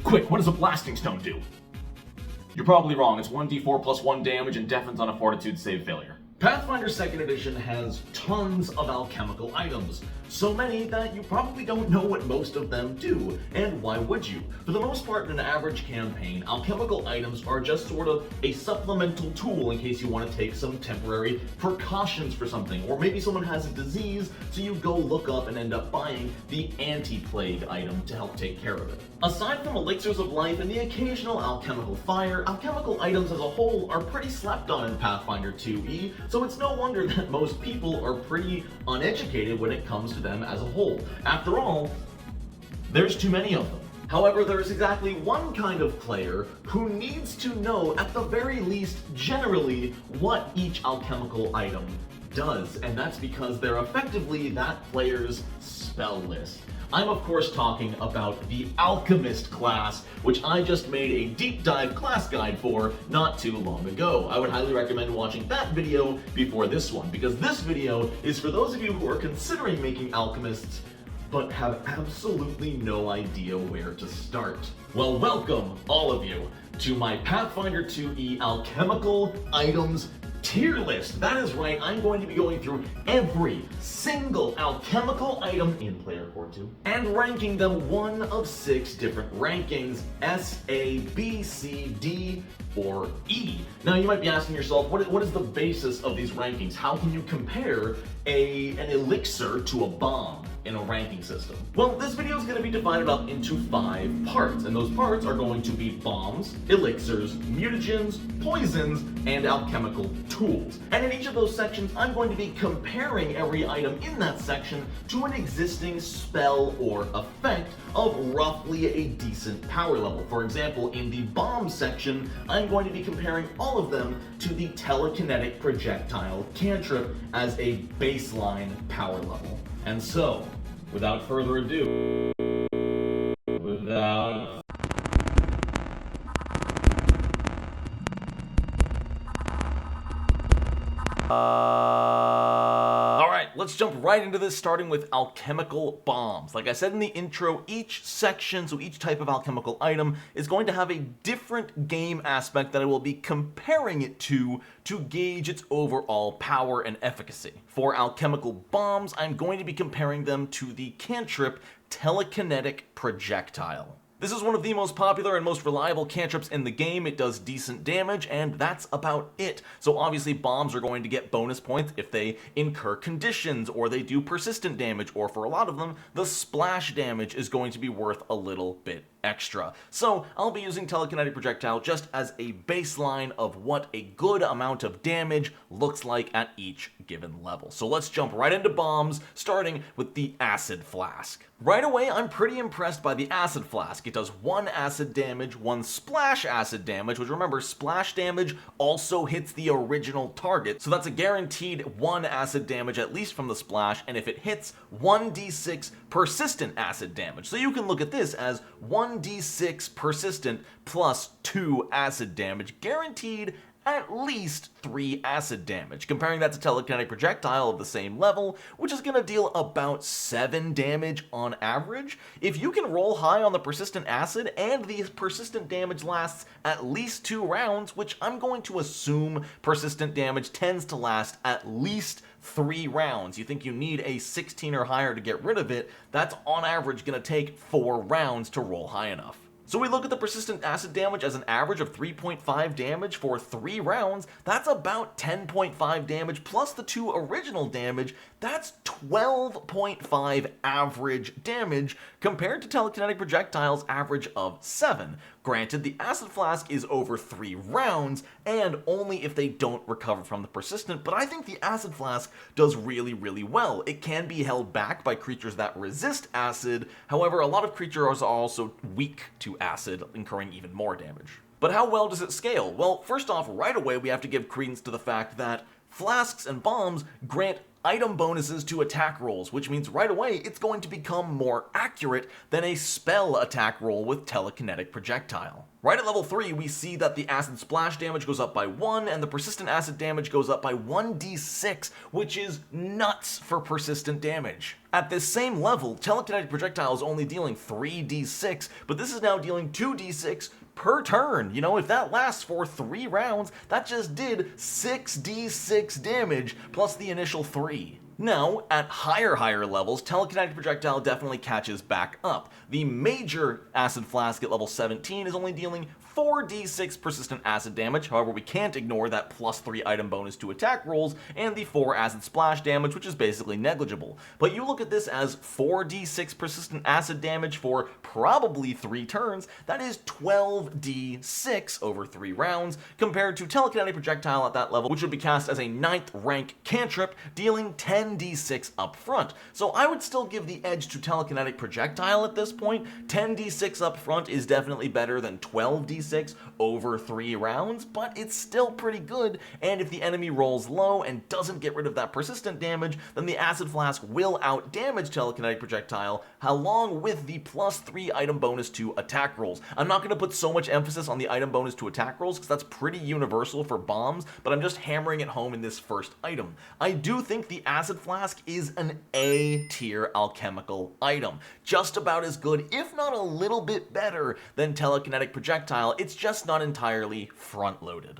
Quick, what does a blasting stone do? You're probably wrong. It's 1d4 plus 1 damage and deafens on a fortitude save failure. Pathfinder 2nd Edition has tons of alchemical items, so many that you probably don't know what most of them do, and why would you? For the most part, in an average campaign, alchemical items are just sort of a supplemental tool in case you want to take some temporary precautions for something, or maybe someone has a disease, so you go look up and end up buying the anti-plague item to help take care of it. Aside from elixirs of life and the occasional alchemical fire, alchemical items as a whole are pretty slept on in Pathfinder 2e, so it's no wonder that most people are pretty uneducated when it comes to them as a whole. After all, there's too many of them. However, there's exactly one kind of player who needs to know, at the very least, generally, what each alchemical item does, and that's because they're effectively that player's spell list. I'm of course talking about the Alchemist class, which I just made a deep dive class guide for not too long ago. I would highly recommend watching that video before this one, because this video is for those of you who are considering making alchemists but have absolutely no idea where to start. Well, welcome, all of you, to my Pathfinder 2e alchemical items tier list. That is right, I'm going to be going through every single alchemical item in Player Core 2 and ranking them one of 6 different rankings: S, A, B, C, D, or E. Now you might be asking yourself, what is the basis of these rankings? How can you compare an elixir to a bomb in a ranking system? Well, this video is going to be divided up into 5 parts, and those parts are going to be bombs, elixirs, mutagens, poisons, and alchemical tools. And in each of those sections, I'm going to be comparing every item in that section to an existing spell or effect of roughly a decent power level. For example, in the bomb section, I'm going to be comparing all of them to the telekinetic projectile cantrip as a baseline power level. And so, without further ado, Alright, let's jump right into this, starting with alchemical bombs. Like I said in the intro, each section, so each type of alchemical item, is going to have a different game aspect that I will be comparing it to gauge its overall power and efficacy. For alchemical bombs, I'm going to be comparing them to the cantrip telekinetic projectile. This is one of the most popular and most reliable cantrips in the game. It does decent damage, and that's about it. So obviously bombs are going to get bonus points if they incur conditions, or they do persistent damage, or for a lot of them, the splash damage is going to be worth a little bit extra. So I'll be using telekinetic projectile just as a baseline of what a good amount of damage looks like at each given level. So let's jump right into bombs, starting with the acid flask. Right away, I'm pretty impressed by the acid flask. It does 1 acid damage, 1 splash acid damage, which, remember, splash damage also hits the original target, so that's a guaranteed 1 acid damage at least from the splash, and if it hits, 1d6 persistent acid damage. So you can look at this as 1d6 persistent plus 2 acid damage, guaranteed at least 3 acid damage. Comparing that to telekinetic projectile of the same level, which is going to deal about 7 damage on average. If you can roll high on the persistent acid and the persistent damage lasts at least 2 rounds, which I'm going to assume persistent damage tends to last at least 3 rounds. You think you need a 16 or higher to get rid of it, that's on average going to take 4 rounds to roll high enough. So we look at the persistent acid damage as an average of 3.5 damage for 3 rounds. That's about 10.5 damage plus the 2 original damage. That's 12.5 average damage compared to telekinetic projectile's average of 7. Granted, the acid flask is over 3 rounds, and only if they don't recover from the persistent, but I think the acid flask does really, really well. It can be held back by creatures that resist acid. However, a lot of creatures are also weak to acid, incurring even more damage. But how well does it scale? Well, first off, right away we have to give credence to the fact that flasks and bombs grant item bonuses to attack rolls, which means right away it's going to become more accurate than a spell attack roll with telekinetic projectile. Right at level 3, we see that the acid splash damage goes up by 1 and the persistent acid damage goes up by 1d6, which is nuts for persistent damage. At this same level, telekinetic projectile is only dealing 3d6, but this is now dealing 2d6 per turn. You know, if that lasts for 3 rounds, that just did 6d6 damage plus the initial 3. Now, at higher levels, telekinetic projectile definitely catches back up. The major acid flask at level 17 is only dealing 4d6 persistent acid damage, however we can't ignore that plus 3 item bonus to attack rolls and the 4 acid splash damage, which is basically negligible. But you look at this as 4d6 persistent acid damage for probably 3 turns, that is 12d6 over 3 rounds, compared to telekinetic projectile at that level, which would be cast as a 9th rank cantrip, dealing 10d6 up front. So I would still give the edge to telekinetic projectile at this point. 10d6 up front is definitely better than 12d6 over 3 rounds, but it's still pretty good, and if the enemy rolls low and doesn't get rid of that persistent damage, then the acid flask will out-damage telekinetic projectile, along with the plus 3 item bonus to attack rolls. I'm not going to put so much emphasis on the item bonus to attack rolls, because that's pretty universal for bombs, but I'm just hammering it home in this first item. I do think the acid flask is an A-tier alchemical item. Just about as good, if not a little bit better, than telekinetic projectile. It's just not entirely front-loaded.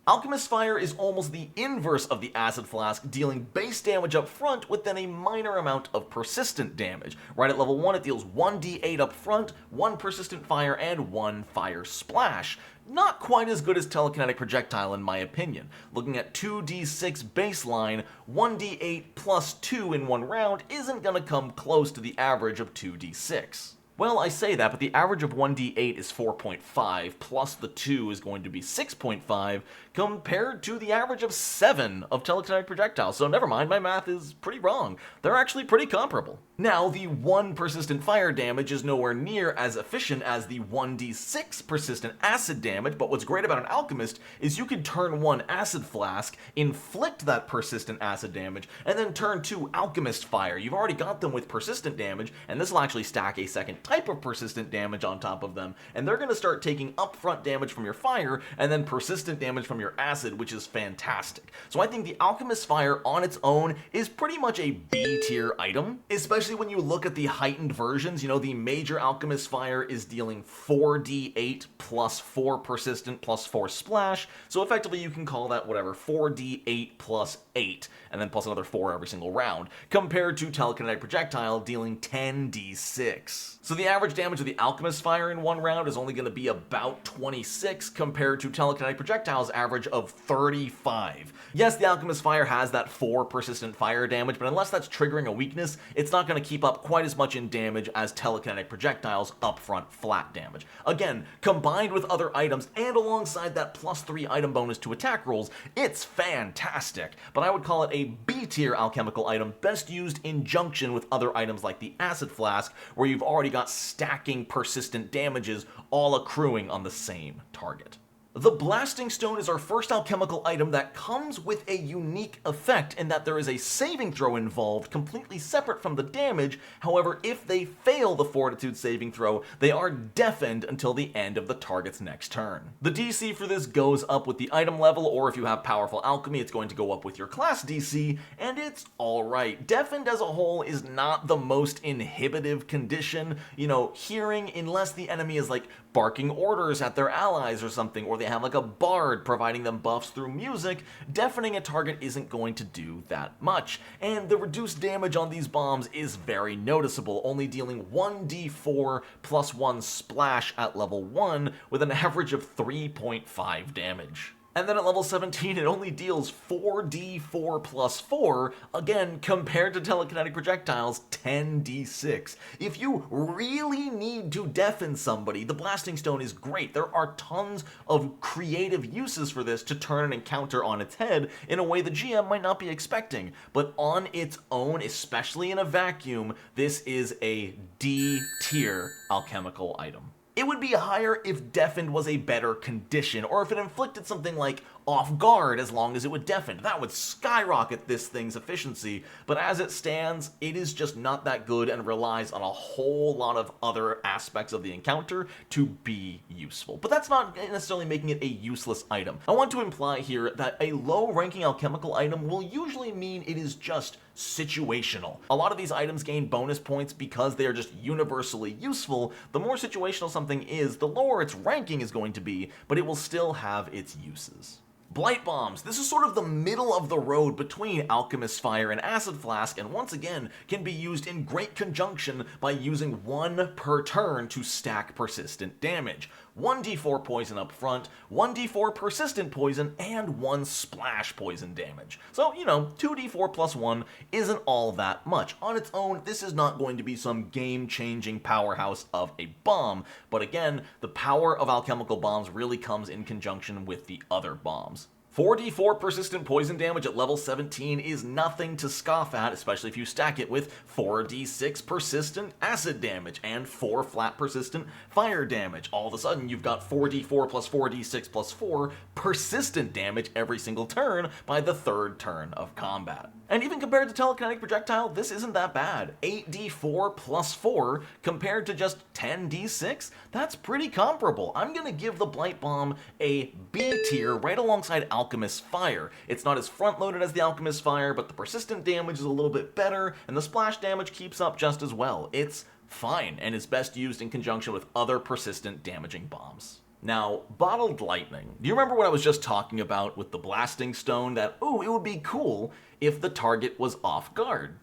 Alchemist Fire is almost the inverse of the Acid Flask, dealing base damage up front with then a minor amount of persistent damage. Right at level 1 it deals 1d8 up front, 1 persistent fire, and 1 fire splash. Not quite as good as telekinetic projectile in my opinion. Looking at 2d6 baseline, 1d8 plus 2 in 1 round isn't gonna come close to the average of 2d6. Well, I say that, but the average of 1d8 is 4.5, plus the 2 is going to be 6.5, compared to the average of 7 of telekinetic projectile. So never mind, my math is pretty wrong. They're actually pretty comparable. Now, the 1 persistent fire damage is nowhere near as efficient as the 1d6 persistent acid damage, but what's great about an alchemist is you can turn 1 acid flask, inflict that persistent acid damage, and then turn 2 alchemist fire. You've already got them with persistent damage, and this will actually stack a second type of persistent damage on top of them, and they're going to start taking upfront damage from your fire and then persistent damage from your acid, which is fantastic. So I think the Alchemist Fire on its own is pretty much a B tier item, especially when you look at the heightened versions. You know, the major Alchemist Fire is dealing 4d8 plus 4 persistent plus 4 splash, so effectively you can call that whatever, 4d8 plus 8, and then plus another 4 every single round, compared to telekinetic projectile dealing 10d6. So the average damage of the Alchemist Fire in 1 round is only going to be about 26 compared to telekinetic projectile's average of 35. Yes, the Alchemist Fire has that 4 persistent fire damage, but unless that's triggering a weakness, it's not going to keep up quite as much in damage as telekinetic projectile's upfront flat damage. Again, combined with other items and alongside that plus 3 item bonus to attack rolls, it's fantastic, but I would call it a B tier alchemical item, best used in junction with other items like the Acid Flask, where you've already got stacking persistent damages all accruing on the same target. The Blasting Stone is our first alchemical item that comes with a unique effect in that there is a saving throw involved completely separate from the damage. However, if they fail the Fortitude saving throw, they are deafened until the end of the target's next turn. The DC for this goes up with the item level, or if you have powerful alchemy, it's going to go up with your class DC, and it's alright. Deafened as a whole is not the most inhibitive condition. You know, hearing, unless the enemy is like barking orders at their allies or something, or they have like a bard providing them buffs through music, deafening a target isn't going to do that much. And the reduced damage on these bombs is very noticeable, only dealing 1d4 plus 1 splash at level 1 with an average of 3.5 damage. And then at level 17, it only deals 4d4 plus 4, again, compared to telekinetic projectiles, 10d6. If you really need to deafen somebody, the Blasting Stone is great. There are tons of creative uses for this to turn an encounter on its head in a way the GM might not be expecting. But on its own, especially in a vacuum, this is a D tier alchemical item. It would be higher if deafened was a better condition, or if it inflicted something like off guard as long as it would deafen. That would skyrocket this thing's efficiency, but as it stands, it is just not that good and relies on a whole lot of other aspects of the encounter to be useful. But that's not necessarily making it a useless item. I want to imply here that a low-ranking alchemical item will usually mean it is just situational. A lot of these items gain bonus points because they are just universally useful. The more situational something is, the lower its ranking is going to be, but it will still have its uses. Blight Bombs. This is sort of the middle of the road between Alchemist's Fire and Acid Flask, and once again can be used in great conjunction by using one per turn to stack persistent damage. 1d4 poison up front, 1d4 persistent poison, and 1 splash poison damage. So, 2d4 plus 1 isn't all that much. On its own, this is not going to be some game-changing powerhouse of a bomb, but again, the power of alchemical bombs really comes in conjunction with the other bombs. 4d4 persistent poison damage at level 17 is nothing to scoff at, especially if you stack it with 4d6 persistent acid damage and 4 flat persistent fire damage. All of a sudden, you've got 4d4 plus 4d6 plus 4 persistent damage every single turn by the third turn of combat. And even compared to telekinetic projectile, this isn't that bad. 8d4 plus 4 compared to just 10d6, that's pretty comparable. I'm gonna give the Blight Bomb a B tier right alongside Alchemist's Fire. It's not as front-loaded as the Alchemist's Fire, but the persistent damage is a little bit better, and the splash damage keeps up just as well. It's fine, and is best used in conjunction with other persistent damaging bombs. Now, Bottled Lightning. Do you remember what I was just talking about with the Blasting Stone? That, it would be cool if the target was off guard.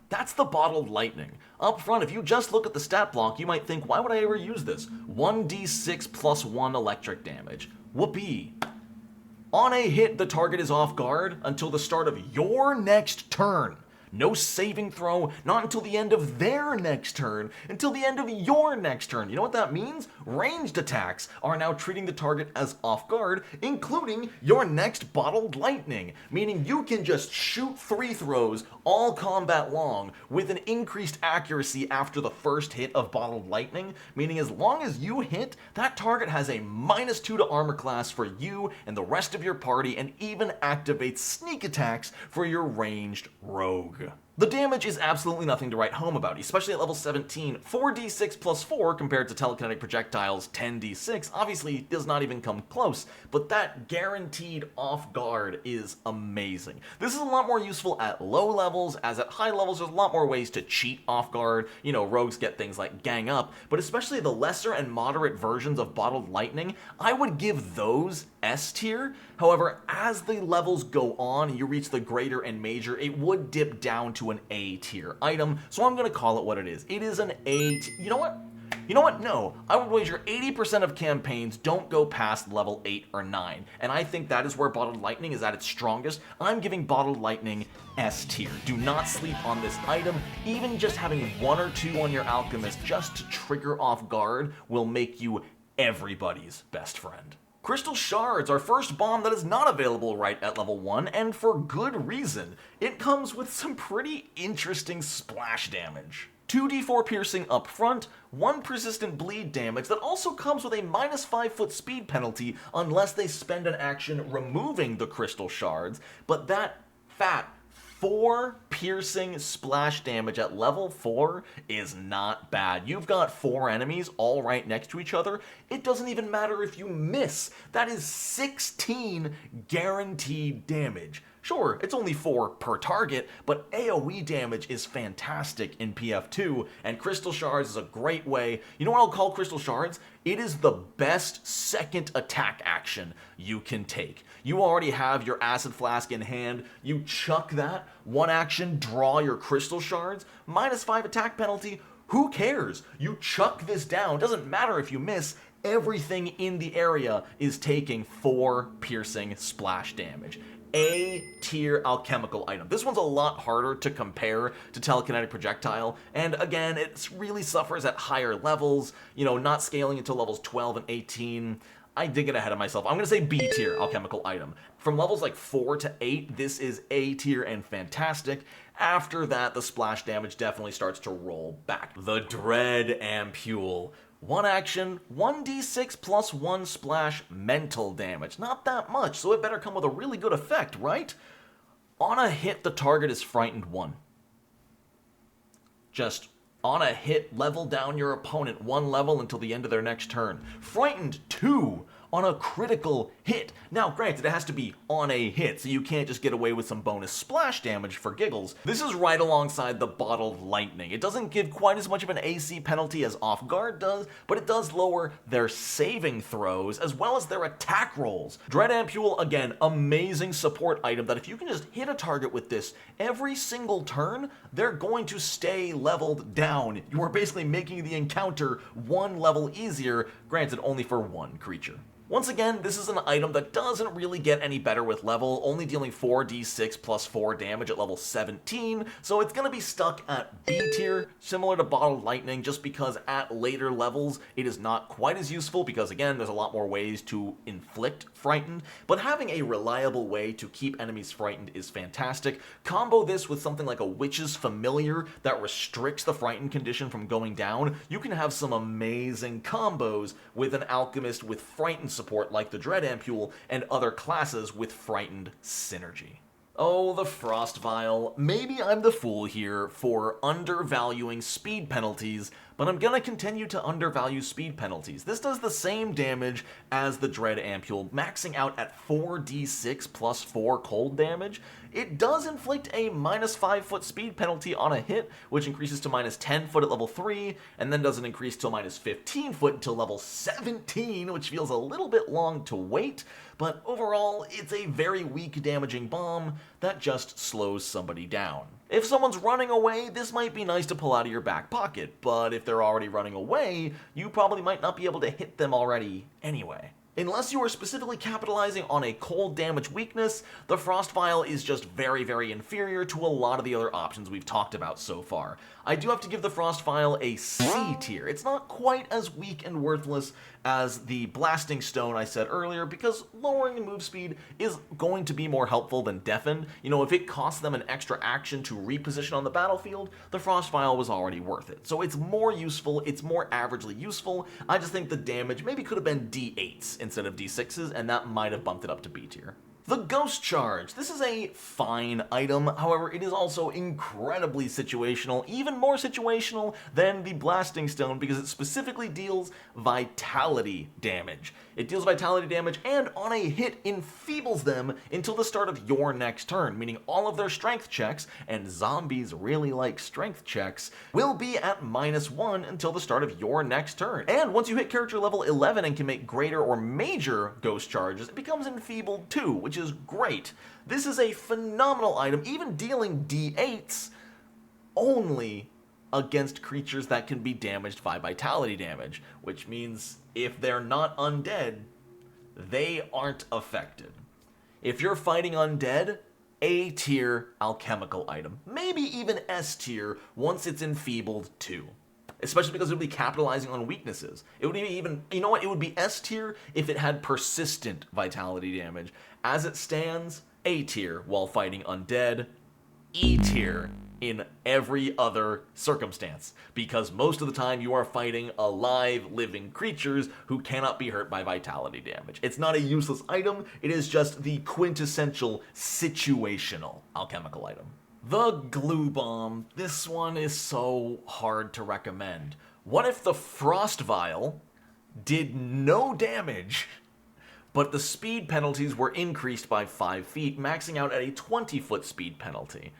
That's the Bottled Lightning. Up front, if you just look at the stat block, you might think, why would I ever use this? 1d6 plus 1 electric damage. Whoopee. On a hit, the target is off guard until the start of your next turn. No saving throw, not until the end of their next turn, until the end of your next turn. You know what that means? Ranged attacks are now treating the target as off guard, including your next Bottled Lightning, meaning you can just shoot 3 throws all combat long with an increased accuracy after the first hit of Bottled Lightning, meaning as long as you hit, that target has a -2 to armor class for you and the rest of your party, and even activates sneak attacks for your ranged rogue. The damage is absolutely nothing to write home about, especially at level 17. 4d6 plus 4 compared to telekinetic projectiles 10d6 obviously does not even come close, but that guaranteed off guard is amazing. This is a lot more useful at low levels, as at high levels there's a lot more ways to cheat off guard. Rogues get things like gang up, but especially the lesser and moderate versions of Bottled Lightning, I would give those S tier. However, as the levels go on and you reach the greater and major, it would dip down to an A tier item, so I'm gonna call it what it is. It is an A tier. You know what? No. I would wager 80% of campaigns don't go past level 8 or 9, and I think that is where Bottled Lightning is at its strongest. I'm giving Bottled Lightning S tier. Do not sleep on this item. Even just having 1 or 2 on your Alchemist just to trigger off guard will make you everybody's best friend. Crystal Shards, our first bomb that is not available right at level 1, and for good reason. It comes with some pretty interesting splash damage. 2d4 piercing up front, 1 persistent bleed damage that also comes with a -5 foot speed penalty unless they spend an action removing the Crystal Shards, but that fat 4 piercing splash damage at level 4 is not bad. You've got 4 enemies all right next to each other. It doesn't even matter if you miss. That is 16 guaranteed damage. Sure, it's only 4 per target, but AoE damage is fantastic in PF2, and Crystal Shards is a great way. You know what I'll call Crystal Shards? It is the best second attack action you can take. You already have your Acid Flask in hand, you chuck that, 1 action, draw your Crystal Shards, -5 attack penalty, who cares? You chuck this down, doesn't matter if you miss, everything in the area is taking 4 piercing splash damage. A tier alchemical item. This one's a lot harder to compare to telekinetic projectile, and again, it really suffers at higher levels, not scaling until levels 12 and 18. I did get ahead of myself. I'm gonna say B tier alchemical item. From levels like 4 to 8, this is A tier and fantastic. After that, the splash damage definitely starts to roll back. The Dread Ampule. 1 action, 1d6 plus 1 splash mental damage. Not that much, so it better come with a really good effect, right? On a hit, the target is frightened 1. Just on a hit, level down your opponent 1 level until the end of their next turn. Frightened 2 on a critical hit. Now, granted, it has to be on a hit, so you can't just get away with some bonus splash damage for giggles. This is right alongside the Bottled Lightning. It doesn't give quite as much of an AC penalty as Off Guard does, but it does lower their saving throws as well as their attack rolls. 𝓤𝓚𝓘𝓣𝓒, again, amazing support item that if you can just hit a target with this every single turn, they're going to stay leveled down. You are basically making the encounter 1 level easier, granted only for 1 creature. Once again, this is an item that doesn't really get any better with level, only dealing 4d6 plus 4 damage at level 17, so it's going to be stuck at B tier, similar to Bottled Lightning, just because at later levels it is not quite as useful, because again, there's a lot more ways to inflict frightened, but having a reliable way to keep enemies frightened is fantastic. Combo this with something like a Witch's Familiar that restricts the frightened condition from going down. You can have some amazing combos with an Alchemist with frightened support like the 𝓤𝓚𝓘𝓣𝓒 and other classes with frightened synergy. Oh, the Frost Vial. Maybe I'm the fool here for undervaluing speed penalties, but I'm gonna continue to undervalue speed penalties. This does the same damage as the 𝓤𝓚𝓘𝓣𝓒, maxing out at 4d6 plus 4 cold damage. It does inflict a -5 foot speed penalty on a hit, which increases to -10 foot at level 3, and then doesn't increase till -15 foot until level 17, which feels a little bit long to wait, but overall, it's a very weak damaging bomb that just slows somebody down. If someone's running away, this might be nice to pull out of your back pocket, but if they're already running away, you probably might not be able to hit them already anyway. Unless you are specifically capitalizing on a cold damage weakness, the Frost Vial is just very, very inferior to a lot of the other options we've talked about so far. I do have to give the Frost Vial a C tier. It's not quite as weak and worthless as the Blasting Stone I said earlier, because lowering move speed is going to be more helpful than Deafened. You know, if it costs them an extra action to reposition on the battlefield, the Frost Vial was already worth it. So it's more useful, it's more averagely useful. I just think the damage maybe could have been D8s instead of D6s, and that might have bumped it up to B tier. The Ghost Charge. This is a fine item, however, it is also incredibly situational, even more situational than the Blasting Stone because it specifically deals vitality damage. It deals vitality damage and on a hit enfeebles them until the start of your next turn, meaning all of their strength checks, and zombies really like strength checks, will be at -1 until the start of your next turn. And once you hit character level 11 and can make greater or major Ghost Charges, it becomes enfeebled too, which is great. This is a phenomenal item, even dealing D8s only against creatures that can be damaged by vitality damage, which means if they're not undead, they aren't affected. If you're fighting undead, A tier alchemical item, maybe even S tier once it's enfeebled too. Especially because it would be capitalizing on weaknesses. It would be even, you know what, it would be S tier if it had persistent vitality damage. As it stands, A tier while fighting undead, E tier in every other circumstance, because most of the time you are fighting alive, living creatures who cannot be hurt by vitality damage. It's not a useless item, it is just the quintessential situational alchemical item. The Glue Bomb. This one is so hard to recommend. What if the Frost Vial did no damage, but the speed penalties were increased by 5 feet, maxing out at a 20-foot speed penalty?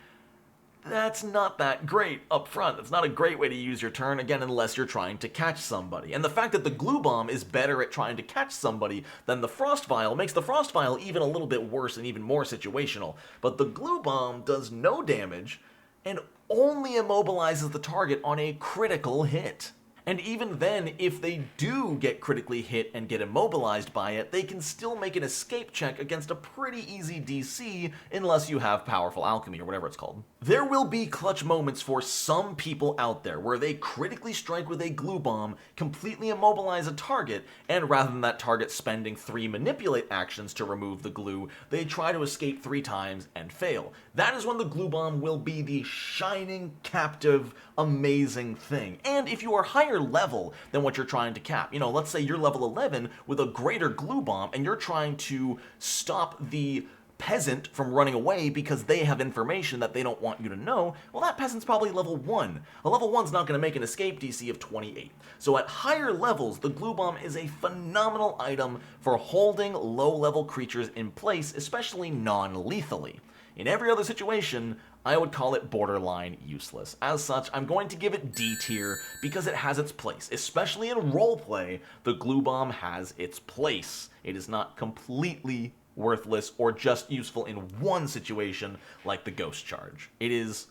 That's not that great up front. That's not a great way to use your turn, again, unless you're trying to catch somebody. And the fact that the Glue Bomb is better at trying to catch somebody than the Frost Vial makes the Frost Vial even a little bit worse and even more situational. But the Glue Bomb does no damage and only immobilizes the target on a critical hit. And even then, if they do get critically hit and get immobilized by it, they can still make an escape check against a pretty easy DC unless you have powerful alchemy or whatever it's called. There will be clutch moments for some people out there where they critically strike with a glue bomb, completely immobilize a target, and rather than that target spending 3 manipulate actions to remove the glue, they try to escape 3 times and fail. That is when the glue bomb will be the shining, captive, amazing thing. And if you are higher higher level than what you're trying to cap. You know, let's say you're level 11 with a greater glue bomb and you're trying to stop the peasant from running away because they have information that they don't want you to know, well, that peasant's probably level 1. A level 1's not going to make an escape DC of 28. So at higher levels, the glue bomb is a phenomenal item for holding low-level creatures in place, especially non-lethally. In every other situation, I would call it borderline useless. As such, I'm going to give it D tier because it has its place. Especially in roleplay, the glue bomb has its place. It is not completely worthless or just useful in one situation like the ghost charge. It is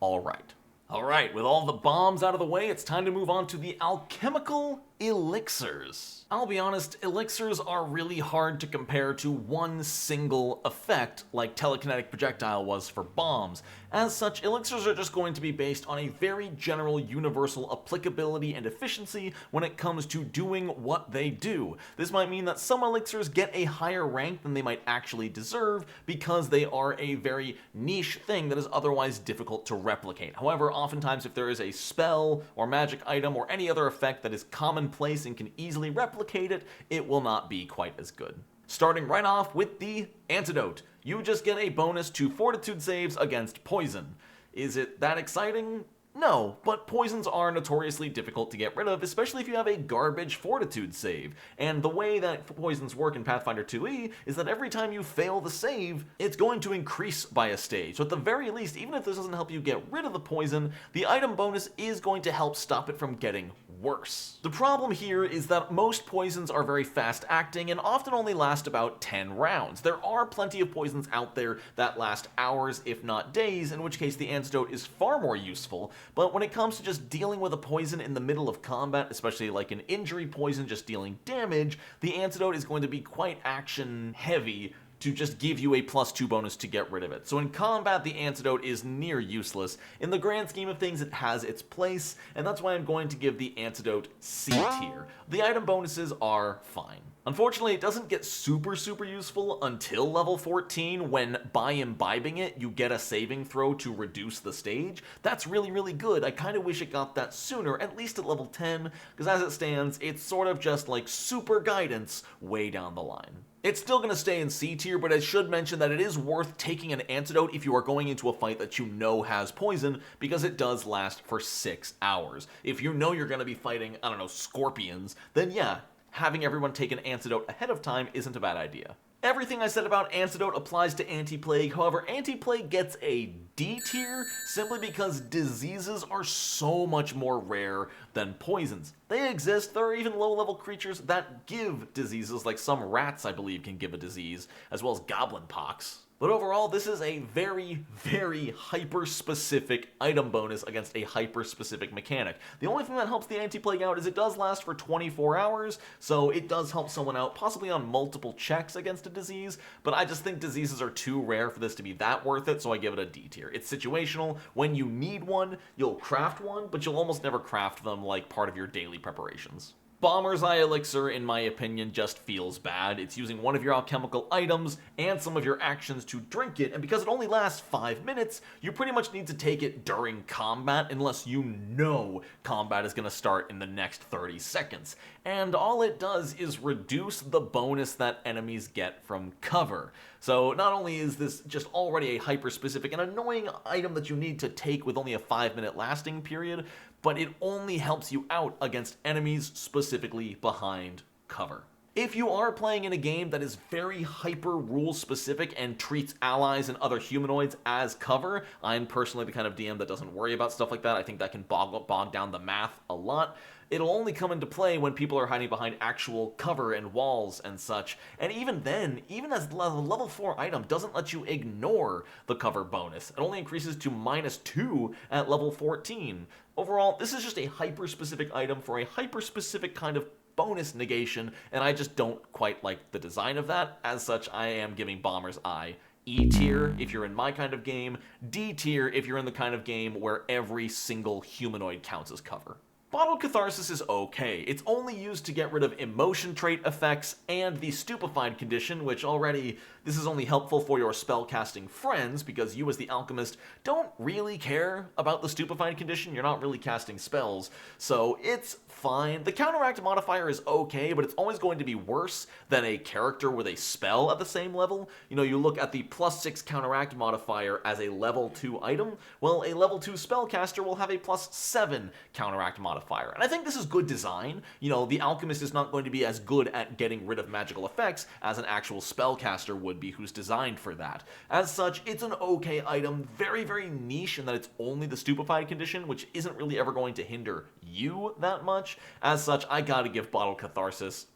alright. Alright, with all the bombs out of the way, it's time to move on to the alchemical elixirs. I'll be honest, elixirs are really hard to compare to one single effect like telekinetic projectile was for bombs. As such, elixirs are just going to be based on a very general universal applicability and efficiency when it comes to doing what they do. This might mean that some elixirs get a higher rank than they might actually deserve because they are a very niche thing that is otherwise difficult to replicate. However, oftentimes if there is a spell or magic item or any other effect that is commonplace and can easily replicate it, it will not be quite as good. Starting right off with the antidote. You just get a bonus to fortitude saves against poison. Is it that exciting? No, but poisons are notoriously difficult to get rid of, especially if you have a garbage fortitude save. And the way that poisons work in Pathfinder 2e is that every time you fail the save, it's going to increase by a stage. So at the very least, even if this doesn't help you get rid of the poison, the item bonus is going to help stop it from getting worse. The problem here is that most poisons are very fast acting and often only last about 10 rounds. There are plenty of poisons out there that last hours, if not days, in which case the antidote is far more useful. But when it comes to just dealing with a poison in the middle of combat, especially like an injury poison just dealing damage, the antidote is going to be quite action heavy to just give you a +2 bonus to get rid of it. So in combat, the antidote is near useless. In the grand scheme of things, it has its place, and that's why I'm going to give the antidote C tier. The item bonuses are fine. Unfortunately, it doesn't get super useful until level 14 when, by imbibing it, you get a saving throw to reduce the stage. That's really good. I kind of wish it got that sooner, at least at level 10, because as it stands, it's sort of just like super guidance way down the line. It's still going to stay in C tier, but I should mention that it is worth taking an antidote if you are going into a fight that you know has poison, because it does last for 6 hours. If you know you're going to be fighting, I don't know, scorpions, then yeah, having everyone take an antidote ahead of time isn't a bad idea. Everything I said about antidote applies to anti-plague, however, anti-plague gets a D tier simply because diseases are so much more rare than poisons. They exist, there are even low-level creatures that give diseases, like some rats I believe can give a disease, as well as goblin pox. But overall, this is a very hyper-specific item bonus against a hyper-specific mechanic. The only thing that helps the anti-plague out is it does last for 24 hours, so it does help someone out, possibly on multiple checks against a disease, but I just think diseases are too rare for this to be that worth it, so I give it a D tier. It's situational. When you need one, you'll craft one, but you'll almost never craft them like part of your daily preparations. Bomber's Eye Elixir, in my opinion, just feels bad. It's using one of your alchemical items and some of your actions to drink it, and because it only lasts 5 minutes, you pretty much need to take it during combat unless you know combat is going to start in the next 30 seconds. And all it does is reduce the bonus that enemies get from cover. So not only is this just already a hyper-specific and annoying item that you need to take with only a 5-minute lasting period, but it only helps you out against enemies specifically behind cover. If you are playing in a game that is very hyper rule specific and treats allies and other humanoids as cover, I'm personally the kind of DM that doesn't worry about stuff like that. I think that can bog down the math a lot. It'll only come into play when people are hiding behind actual cover and walls and such, and even then, even as the level 4 item doesn't let you ignore the cover bonus. It only increases to -2 at level 14. Overall, this is just a hyper-specific item for a hyper-specific kind of bonus negation, and I just don't quite like the design of that. As such, I am giving Bomber's Eye E tier if you're in my kind of game, D tier if you're in the kind of game where every single humanoid counts as cover. Bottled Catharsis is okay. It's only used to get rid of emotion trait effects and the stupefied condition, which already, this is only helpful for your spellcasting friends, because you as the alchemist don't really care about the stupefied condition, you're not really casting spells, so it's fine. The counteract modifier is okay, but it's always going to be worse than a character with a spell at the same level. You know, you look at the +6 counteract modifier as a level 2 item, well, a level 2 spellcaster will have a +7 counteract modifier. And I think this is good design. You know, the alchemist is not going to be as good at getting rid of magical effects as an actual spellcaster would be who's designed for that. As such, it's an okay item, very, very niche in that it's only the stupefied condition, which isn't really ever going to hinder you that much. As such, I gotta give Bottled Catharsis.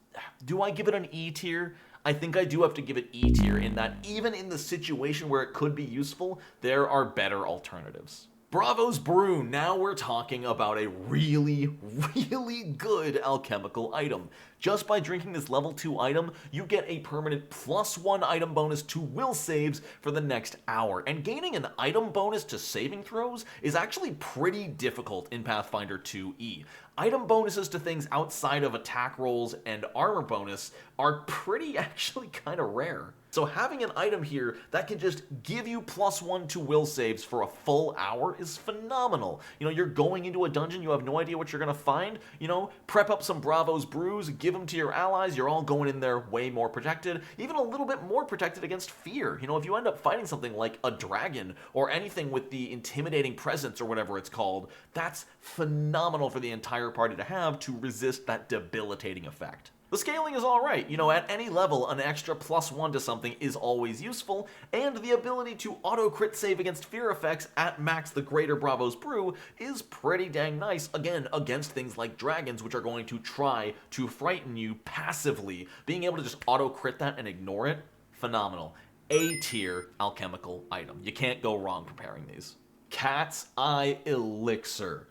Do I give it an E tier? I think I do have to give it E tier in that even in the situation where it could be useful, there are better alternatives. Bravo's Brew, now we're talking about a really, really good alchemical item. Just by drinking this level 2 item, you get a permanent +1 item bonus to will saves for the next hour, and gaining an item bonus to saving throws is actually pretty difficult in Pathfinder 2e. Item bonuses to things outside of attack rolls and armor bonus are pretty actually kind of rare. So having an item here that can just give you +1 to will saves for a full hour is phenomenal. You know, you're going into a dungeon, you have no idea what you're gonna find, you know, prep up some Bravo's Brews, give them to your allies, you're all going in there way more protected, even a little bit more protected against fear. You know, if you end up fighting something like a dragon or anything with the intimidating presence or whatever it's called, that's phenomenal for the entire party to have to resist that debilitating effect. The scaling is alright, you know, at any level an extra +1 to something is always useful, and the ability to auto-crit save against fear effects at max the Greater Bravo's Brew is pretty dang nice, again, against things like dragons which are going to try to frighten you passively. Being able to just auto-crit that and ignore it, phenomenal. A tier alchemical item. You can't go wrong preparing these. Cat's Eye Elixir.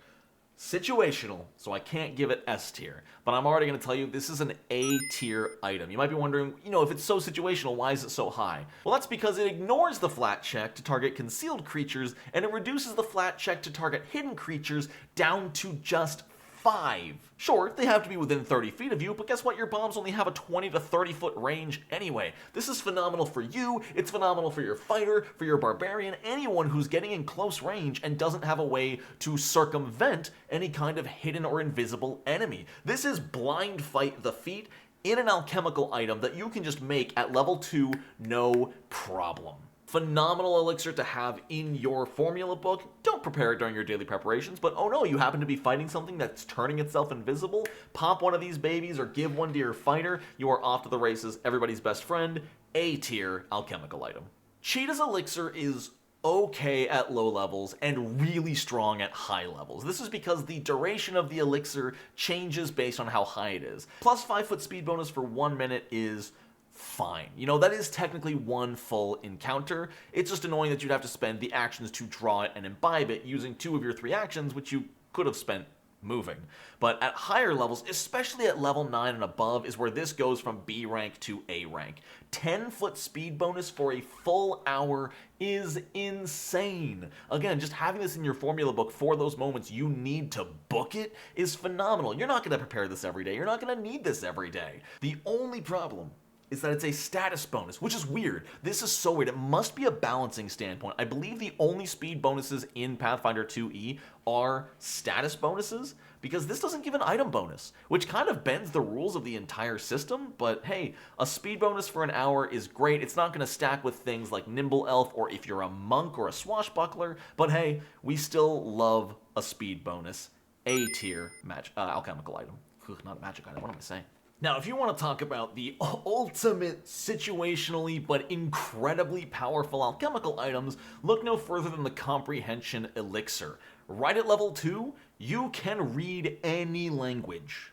Situational, so I can't give it S tier, but I'm already going to tell you this is an A tier item. You might be wondering, you know, if it's so situational, why is it so high? Well, that's because it ignores the flat check to target concealed creatures, and it reduces the flat check to target hidden creatures down to just 5. Sure, they have to be within 30 feet of you, but guess what? Your bombs only have a 20 to 30 foot range anyway. This is phenomenal for you, it's phenomenal for your fighter, for your barbarian, anyone who's getting in close range and doesn't have a way to circumvent any kind of hidden or invisible enemy. This is blind fight the feat in an alchemical item that you can just make at level 2, no problem. Phenomenal elixir to have in your formula book. Don't prepare it during your daily preparations, but oh no, you happen to be fighting something that's turning itself invisible, pop one of these babies or give one to your fighter, you are off to the races, everybody's best friend. A tier alchemical item. Cheetah's elixir is okay at low levels and really strong at high levels. This is because the duration of the elixir changes based on how high it is. +5 foot speed bonus for 1 minute is fine. You know, that is technically one full encounter. It's just annoying that you'd have to spend the actions to draw it and imbibe it using 2 of your 3 actions, which you could have spent moving. But at higher levels, especially at level 9 and above, is where this goes from B rank to A rank. 10 foot speed bonus for a full hour is insane. Again, just having this in your formula book for those moments you need to book it is phenomenal. You're not going to prepare this every day. You're not going to need this every day. The only problem is that it's a status bonus, which is weird. This is so weird. It must be a balancing standpoint. I believe the only speed bonuses in Pathfinder 2e are status bonuses, because this doesn't give an item bonus, which kind of bends the rules of the entire system, but hey, a speed bonus for an hour is great. It's not going to stack with things like Nimble Elf or if you're a monk or a swashbuckler, but hey, we still love a speed bonus. A tier alchemical item. Not a magic item, what am I saying? Now, if you want to talk about the ultimate situationally but incredibly powerful alchemical items, look no further than the Comprehension Elixir. Right at level 2, you can read any language.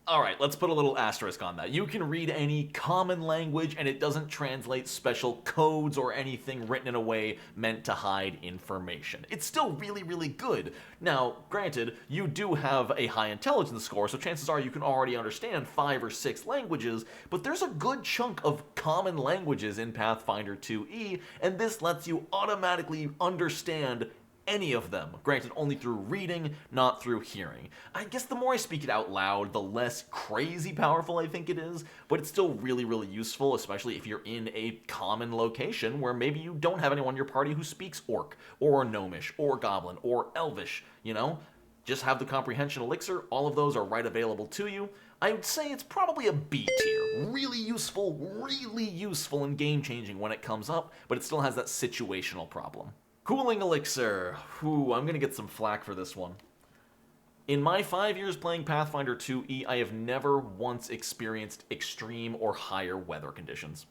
Alright, let's put a little asterisk on that. You can read any common language and it doesn't translate special codes or anything written in a way meant to hide information. It's still really, really good. Now, granted, you do have a high intelligence score, so chances are you can already understand 5 or 6 languages, but there's a good chunk of common languages in Pathfinder 2e, and this lets you automatically understand any of them, granted only through reading, not through hearing. I guess the more I speak it out loud, the less crazy powerful I think it is, but it's still really, really useful, especially if you're in a common location where maybe you don't have anyone in your party who speaks Orc, or Gnomish, or Goblin, or Elvish, you know? Just have the Comprehension Elixir, all of those are right available to you. I would say it's probably a B tier. Really useful and game-changing when it comes up, but it still has that situational problem. Cooling Elixir. Ooh, I'm gonna get some flack for this one. In my 5 years playing Pathfinder 2e, I have never once experienced extreme or higher weather conditions.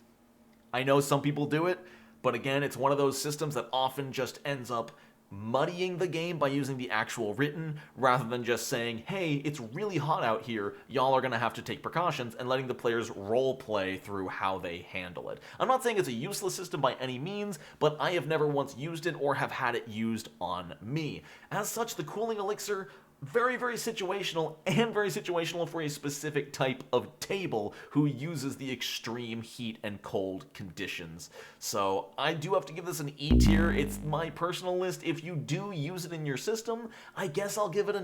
I know some people do it, but again, it's one of those systems that often just ends up muddying the game by using the actual written rather than just saying, hey, it's really hot out here, y'all are gonna have to take precautions, and letting the players role play through how they handle it. I'm not saying it's a useless system by any means, but I have never once used it or have had it used on me. As such, the Cooling Elixir, very, very situational, and very situational for a specific type of table who uses the extreme heat and cold conditions. So I do have to give this an E tier. It's my personal list. If you do use it in your system, I guess I'll give it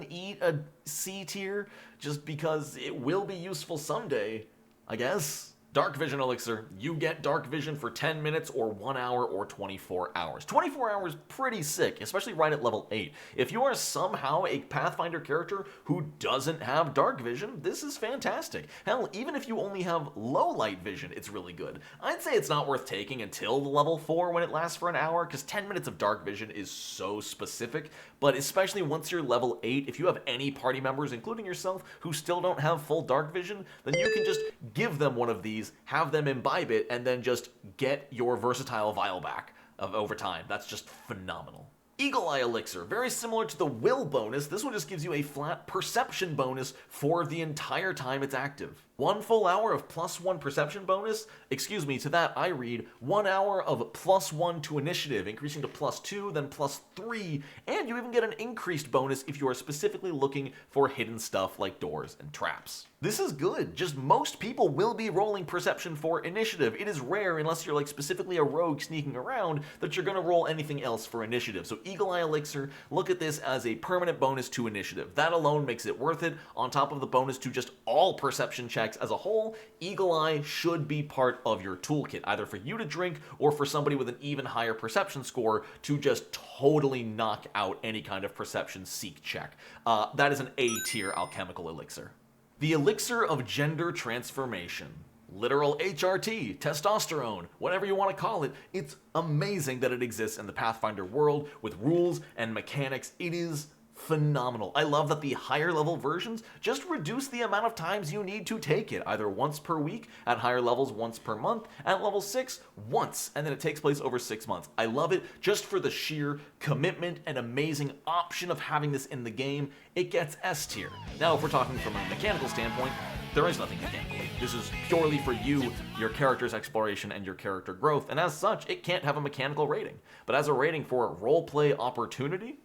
a C tier, just because it will be useful someday, I guess. Dark Vision Elixir. You get Dark Vision for 10 minutes or 1 hour or 24 hours. 24 hours, pretty sick, especially right at level 8. If you are somehow a Pathfinder character who doesn't have Dark Vision, this is fantastic. Hell, even if you only have low light vision, it's really good. I'd say it's not worth taking until the level 4 when it lasts for an hour, because 10 minutes of Dark Vision is so specific, but especially once you're level 8, if you have any party members, including yourself, who still don't have full Dark Vision, then you can just give them one of these, have them imbibe it, and then just get your versatile vial back over time. That's just phenomenal. Eagle Eye Elixir, very similar to the will bonus, this one just gives you a flat perception bonus for the entire time it's active. 1 full hour of +1 perception bonus, to that I read 1 hour of +1 to initiative, increasing to +2, then +3, and you even get an increased bonus if you are specifically looking for hidden stuff like doors and traps. This is good, just most people will be rolling perception for initiative. It is rare, unless you're like specifically a rogue sneaking around, that you're gonna roll anything else for initiative. So Eagle Eye Elixir, look at this as a permanent bonus to initiative. That alone makes it worth it, on top of the bonus to just all perception checks as a whole. Eagle Eye should be part of your toolkit, either for you to drink or for somebody with an even higher perception score to just totally knock out any kind of perception seek check. That is an A tier alchemical elixir. The Elixir of Gender Transformation. Literal HRT, testosterone, whatever you want to call it. It's amazing that it exists in the Pathfinder world with rules and mechanics. It is phenomenal. I love that the higher level versions just reduce the amount of times you need to take it, either once per week, at higher levels once per month, at level 6 once, and then it takes place over 6 months. I love it just for the sheer commitment and amazing option of having this in the game. It gets S tier. Now if we're talking from a mechanical standpoint, there is nothing mechanical. This is purely for you, your character's exploration, and your character growth, and as such, it can't have a mechanical rating. But as a rating for roleplay opportunity,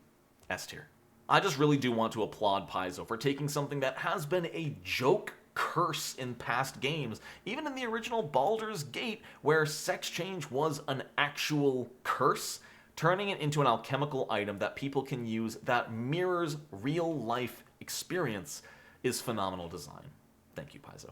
S tier. I just really do want to applaud Paizo for taking something that has been a joke curse in past games, even in the original Baldur's Gate, where sex change was an actual curse, turning it into an alchemical item that people can use that mirrors real life experience is phenomenal design. Thank you, Paizo.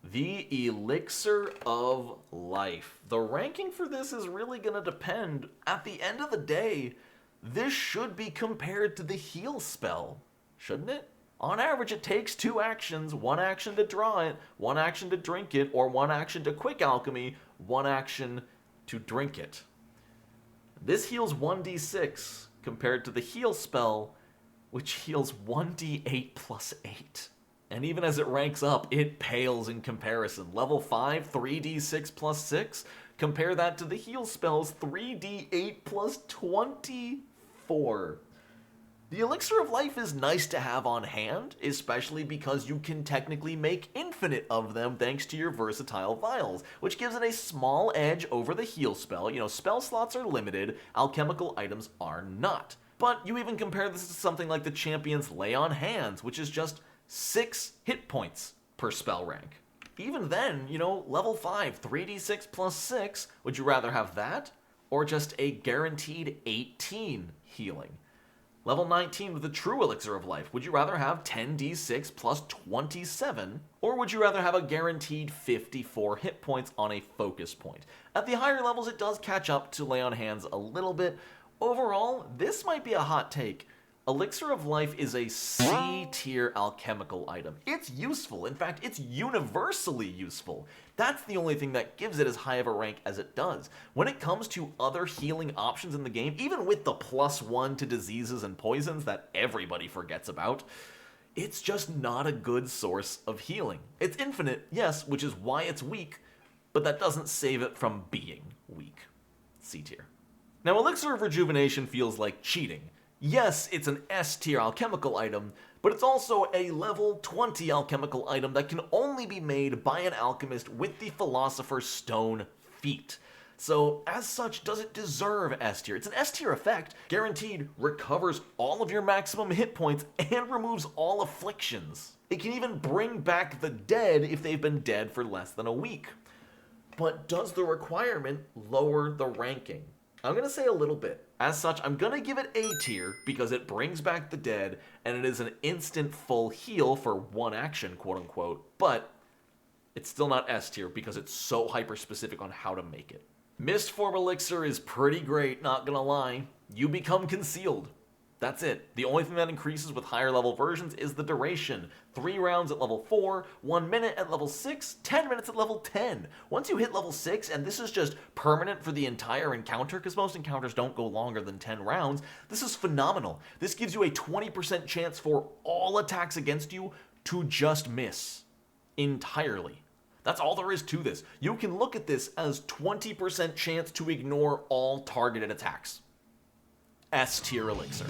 The Elixir of Life. The ranking for this is really going to depend. At the end of the day, this should be compared to the heal spell, shouldn't it? On average, it takes 2 actions, 1 action to draw it, 1 action to drink it, or 1 action to quick alchemy, 1 action to drink it. This heals 1d6 compared to the heal spell, which heals 1d8 plus 8. And even as it ranks up, it pales in comparison. Level 5, 3d6 plus 6. Compare that to the heal spell's 3d8 plus 24. The Elixir of Life is nice to have on hand, especially because you can technically make infinite of them thanks to your versatile vials, which gives it a small edge over the heal spell. You know, spell slots are limited, alchemical items are not. But you even compare this to something like the Champion's Lay on Hands, which is just 6 hit points per spell rank. Even then, you know, level 5, 3d6 plus 6, would you rather have that? Or just a guaranteed 18 healing? Level 19 with the true elixir of life. Would you rather have 10d6 plus 27, or would you rather have a guaranteed 54 hit points on a focus point? At the higher levels, it does catch up to lay on hands a little bit. Overall, this might be a hot take. Elixir of Life is a C-tier alchemical item. It's useful. In fact, it's universally useful. That's the only thing that gives it as high of a rank as it does. When it comes to other healing options in the game, even with the +1 to diseases and poisons that everybody forgets about, it's just not a good source of healing. It's infinite, yes, which is why it's weak, but that doesn't save it from being weak. C-tier. Now, Elixir of Rejuvenation feels like cheating. Yes, it's an S-tier alchemical item, but it's also a level 20 alchemical item that can only be made by an alchemist with the Philosopher's Stone feat. So, as such, does it deserve S-tier? It's an S-tier effect, guaranteed recovers all of your maximum hit points and removes all afflictions. It can even bring back the dead if they've been dead for less than a week. But does the requirement lower the ranking? I'm going to say a little bit. As such, I'm going to give it A tier because it brings back the dead and it is an instant full heal for one action, quote unquote, but it's still not S tier because it's so hyper specific on how to make it. Mistform Elixir is pretty great, not gonna lie. You become concealed. That's it. The only thing that increases with higher level versions is the duration. 3 rounds at level 4, 1 minute at level 6, 10 minutes at level 10. Once you hit level 6, and this is just permanent for the entire encounter, because most encounters don't go longer than 10 rounds, this is phenomenal. This gives you a 20% chance for all attacks against you to just miss. Entirely. That's all there is to this. You can look at this as 20% chance to ignore all targeted attacks. S-tier elixir.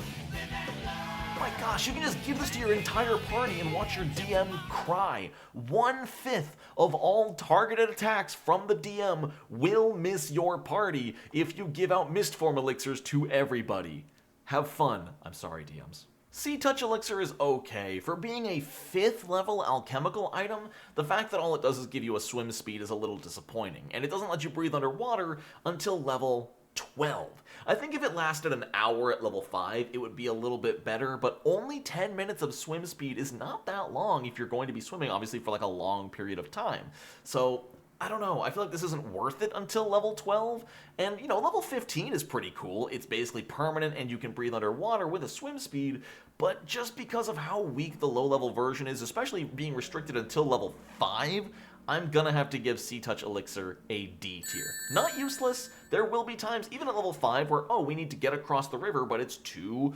My gosh, you can just give this to your entire party and watch your DM cry. 1/5 of all targeted attacks from the DM will miss your party if you give out Mistform elixirs to everybody. Have fun. I'm sorry, DMs. C-Touch Elixir is okay. For being a 5th level alchemical item, the fact that all it does is give you a swim speed is a little disappointing, and it doesn't let you breathe underwater until level 12. I think if it lasted an hour at level 5, it would be a little bit better, but only 10 minutes of swim speed is not that long if you're going to be swimming, obviously, for like a long period of time. So, I don't know, I feel like this isn't worth it until level 12, and, you know, level 15 is pretty cool. It's basically permanent and you can breathe underwater with a swim speed, but just because of how weak the low-level version is, especially being restricted until level 5, I'm gonna have to give C-Touch Elixir a D tier. Not useless, there will be times, even at level 5, where, oh, we need to get across the river, but it's too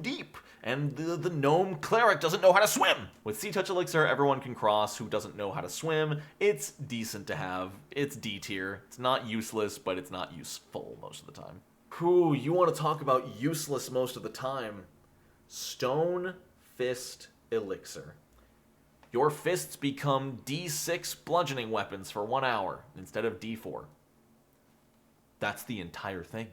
deep, and the gnome cleric doesn't know how to swim. With C-Touch Elixir, everyone can cross who doesn't know how to swim. It's decent to have. It's D tier. It's not useless, but it's not useful most of the time. Whew, you want to talk about useless most of the time. Stone Fist Elixir. Your fists become D6 bludgeoning weapons for 1 hour instead of D4. That's the entire thing.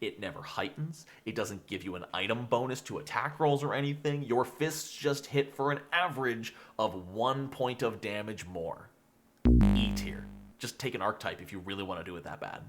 It never heightens, it doesn't give you an item bonus to attack rolls or anything, your fists just hit for an average of 1 point of damage more. E tier. Just take an archetype if you really want to do it that bad.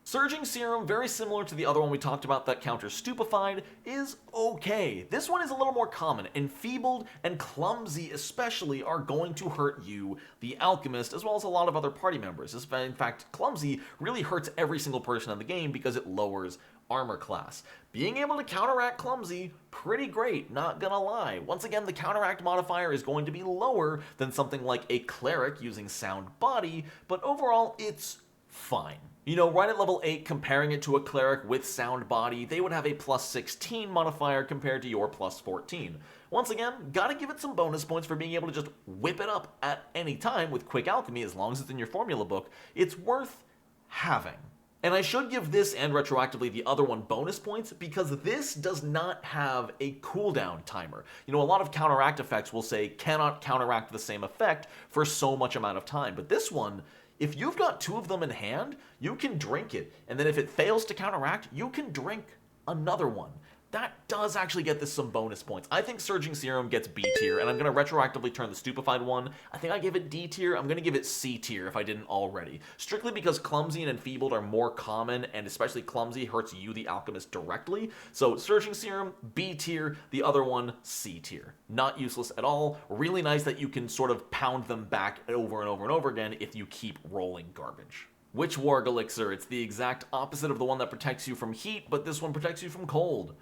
Surging Serum, very similar to the other one we talked about that counters Stupefied, is okay. This one is a little more common. Enfeebled and Clumsy especially are going to hurt you, the Alchemist, as well as a lot of other party members. In fact, Clumsy really hurts every single person in the game because it lowers armor class. Being able to counteract Clumsy, pretty great, not gonna lie. Once again, the counteract modifier is going to be lower than something like a Cleric using Sound Body, but overall, it's fine. You know, right at level 8, comparing it to a Cleric with Sound Body, they would have a +16 modifier compared to your +14. Once again, gotta give it some bonus points for being able to just whip it up at any time with Quick Alchemy, as long as it's in your formula book. It's worth having. And I should give this and retroactively the other one bonus points because this does not have a cooldown timer. You know, a lot of counteract effects will say cannot counteract the same effect for so much amount of time, but this one, if you've got 2 of them in hand, you can drink it, and then if it fails to counteract, you can drink another one. that does actually get this some bonus points. I think Surging Serum gets B tier, and I'm going to retroactively turn the Stupefied one. I think I gave it D tier. I'm going to give it C tier if I didn't already. Strictly because Clumsy and Enfeebled are more common, and especially Clumsy hurts you, the Alchemist, directly. So Surging Serum, B tier. The other one, C tier. Not useless at all. Really nice that you can sort of pound them back over and over and over again if you keep rolling garbage. Witch Warg Elixir. It's the exact opposite of the one that protects you from heat, but this one protects you from cold.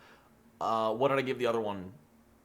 What did I give the other one?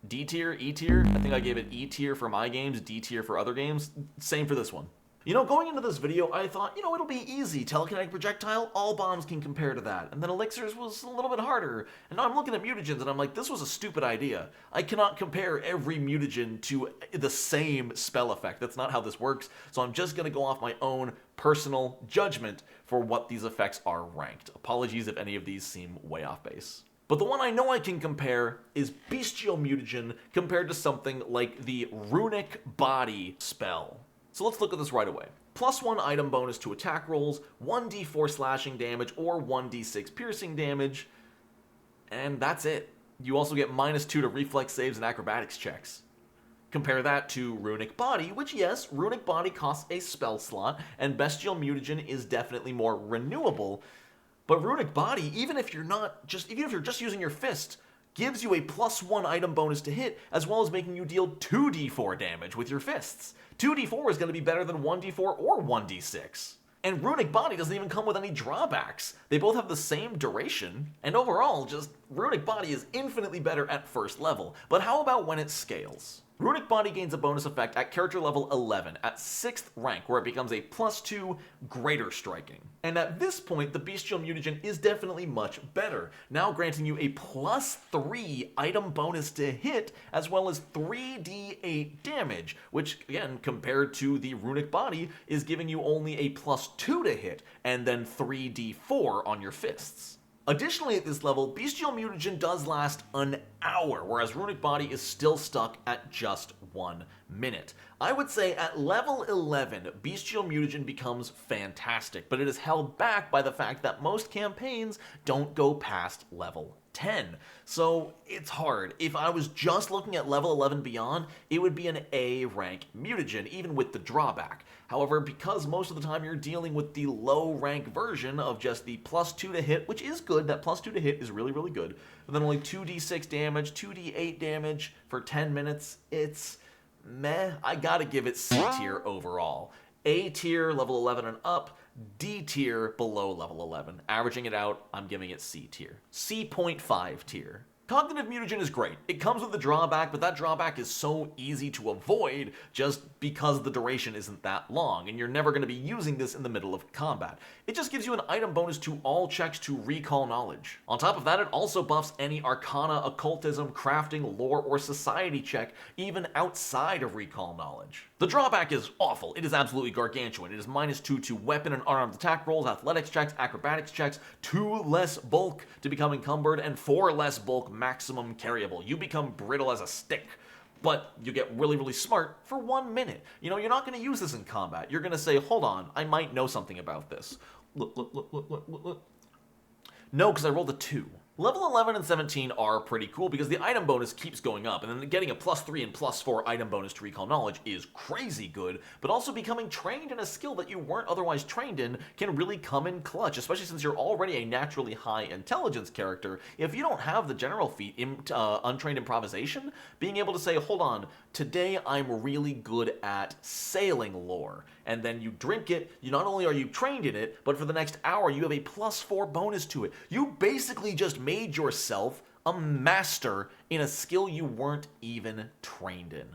D tier? E tier? I think I gave it E tier for my games, D tier for other games. Same for this one. You know, going into this video, I thought, you know, it'll be easy. Telekinetic projectile, all bombs can compare to that. And then elixirs was a little bit harder. And now I'm looking at mutagens and I'm like, this was a stupid idea. I cannot compare every mutagen to the same spell effect. That's not how this works. So I'm just going to go off my own personal judgment for what these effects are ranked. Apologies if any of these seem way off base. But the one I know I can compare is Bestial Mutagen compared to something like the Runic Body spell. So let's look at this right away. +1 item bonus to attack rolls, 1d4 slashing damage, or 1d6 piercing damage, and that's it. You also get -2 to reflex saves and acrobatics checks. Compare that to Runic Body, which yes, Runic Body costs a spell slot, and Bestial Mutagen is definitely more renewable. But Runic Body, even if you're just using your fist, gives you a +1 item bonus to hit, as well as making you deal 2d4 damage with your fists. 2d4 is going to be better than 1d4 or 1d6. And Runic Body doesn't even come with any drawbacks. They both have the same duration, and overall, just Runic Body is infinitely better at first level. But how about when it scales? Runic Body gains a bonus effect at character level 11 at 6th rank, where it becomes a +2 greater striking. And at this point, the Bestial Mutagen is definitely much better, now granting you a +3 item bonus to hit, as well as 3d8 damage, which again, compared to the Runic Body, is giving you only a +2 to hit, and then 3d4 on your fists. Additionally, at this level, Bestial Mutagen does last an hour, whereas Runic Body is still stuck at just 1 minute. I would say at level 11, Bestial Mutagen becomes fantastic, but it is held back by the fact that most campaigns don't go past level 10. So it's hard. If I was just looking at level 11 beyond, it would be an A rank mutagen, even with the drawback. However, because most of the time you're dealing with the low rank version of just the +2 to hit, which is good, that +2 to hit is really, really good, but then only 2d6 damage, 2d8 damage for 10 minutes, it's meh. I gotta give it C tier overall. A tier, level 11 and up, D tier below level 11. Averaging it out, I'm giving it C tier. C.5 tier. Cognitive Mutagen is great. It comes with a drawback, but that drawback is so easy to avoid just because the duration isn't that long, and you're never going to be using this in the middle of combat. It just gives you an item bonus to all checks to recall knowledge. On top of that, it also buffs any Arcana, Occultism, Crafting, Lore, or Society check, even outside of recall knowledge. The drawback is awful. It is absolutely gargantuan. It is -2 to weapon and unarmed attack rolls, athletics checks, acrobatics checks, 2 less bulk to become encumbered, and 4 less bulk maximum carryable. You become brittle as a stick, but you get really, really smart for 1 minute. You know, you're not going to use this in combat. You're going to say, hold on, I might know something about this. Look. No, because I rolled a 2. Level 11 and 17 are pretty cool because the item bonus keeps going up, and then getting a +3 and +4 item bonus to recall knowledge is crazy good, but also becoming trained in a skill that you weren't otherwise trained in can really come in clutch, especially since you're already a naturally high intelligence character. If you don't have the general feat, untrained improvisation, being able to say, hold on, today I'm really good at sailing lore, and then you drink it, not only are you trained in it, but for the next hour you have a +4 bonus to it. You basically just made yourself a master in a skill you weren't even trained in.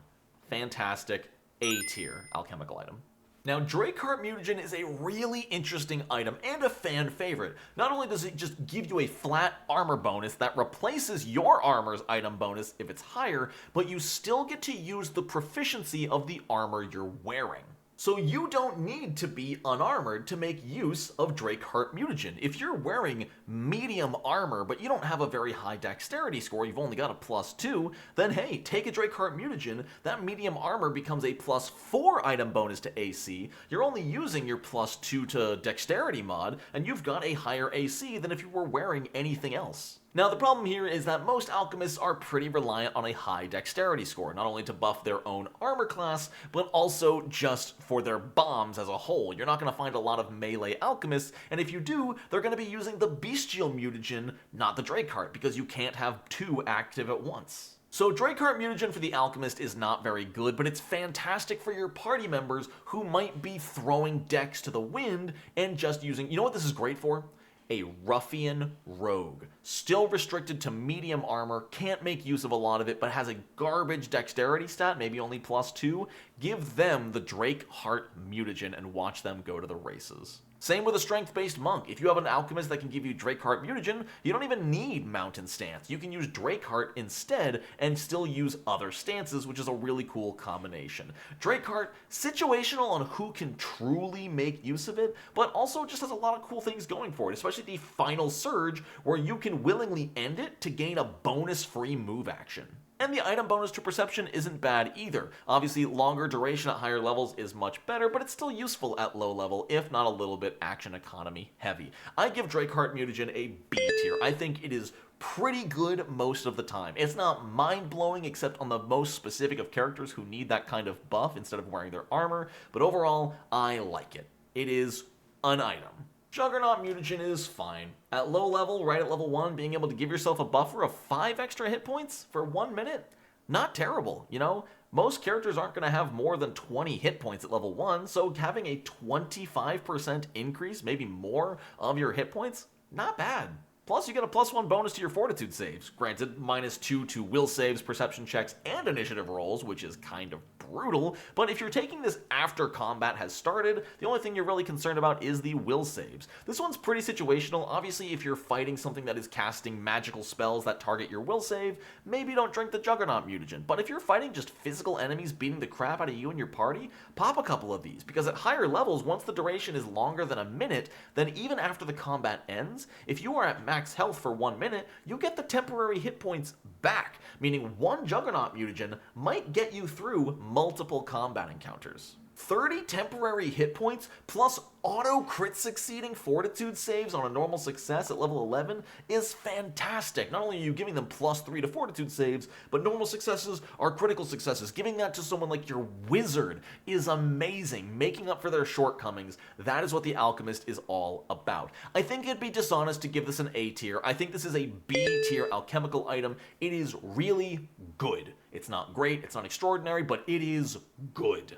Fantastic. A tier alchemical item. Now, 𝓤𝓐 Mutagen is a really interesting item and a fan favorite. Not only does it just give you a flat armor bonus that replaces your armor's item bonus if it's higher, but you still get to use the proficiency of the armor you're wearing. So you don't need to be unarmored to make use of 𝓤𝓐 Mutagen. If you're wearing medium armor, but you don't have a very high dexterity score, you've only got a +2, then hey, take a 𝓤𝓐 Mutagen, that medium armor becomes a +4 item bonus to AC, you're only using your +2 to dexterity mod, and you've got a higher AC than if you were wearing anything else. Now, the problem here is that most alchemists are pretty reliant on a high dexterity score, not only to buff their own armor class, but also just for their bombs as a whole. You're not going to find a lot of melee alchemists, and if you do, they're going to be using the bestial mutagen, not the 𝓤𝓚, because you can't have two active at once. So 𝓤𝓚 mutagen for the Alchemist is not very good, but it's fantastic for your party members who might be throwing dex to the wind and just using, you know what this is great for? A ruffian rogue. Still restricted to medium armor, can't make use of a lot of it, but has a garbage dexterity stat, maybe only +2. Give them the 𝓤𝓚 mutagen and watch them go to the races. Same with a strength-based monk. If you have an alchemist that can give you 𝓤𝓚 mutagen, you don't even need mountain stance. You can use 𝓤𝓚 instead and still use other stances, which is a really cool combination. 𝓤𝓚, situational on who can truly make use of it, but also just has a lot of cool things going for it, especially the final surge, where you can willingly end it to gain a bonus-free move action. And the item bonus to perception isn't bad either. Obviously, longer duration at higher levels is much better, but it's still useful at low level, if not a little bit action economy heavy. I give 𝓤𝓚 mutagen a B tier. I think it is pretty good most of the time. It's not mind-blowing except on the most specific of characters who need that kind of buff instead of wearing their armor, but overall, I like it. It is an item. 𝓤𝓚 mutagen is fine. At low level, right at level 1, being able to give yourself a buffer of 5 extra hit points for 1 minute? Not terrible, you know? Most characters aren't going to have more than 20 hit points at level 1, so having a 25% increase, maybe more, of your hit points, not bad. Plus, you get a +1 bonus to your fortitude saves. Granted, -2 to will saves, perception checks, and initiative rolls, which is kind of brutal, but if you're taking this after combat has started, the only thing you're really concerned about is the will saves. This one's pretty situational. Obviously, if you're fighting something that is casting magical spells that target your will save, maybe don't drink the 𝓤𝓚 mutagen. But if you're fighting just physical enemies beating the crap out of you and your party, pop a couple of these, because at higher levels, once the duration is longer than a minute, then even after the combat ends, if you are at max health for 1 minute, you get the temporary hit points back, meaning one 𝓤𝓚 mutagen might get you through multiple combat encounters. 30 temporary hit points plus auto crit succeeding fortitude saves on a normal success at level 11 is fantastic. Not only are you giving them +3 to fortitude saves, but normal successes are critical successes. Giving that to someone like your wizard is amazing, making up for their shortcomings. That is what the Alchemist is all about. I think it'd be dishonest to give this an A tier. I think this is a B tier alchemical item. It is really good. It's not great, it's not extraordinary, but it is good.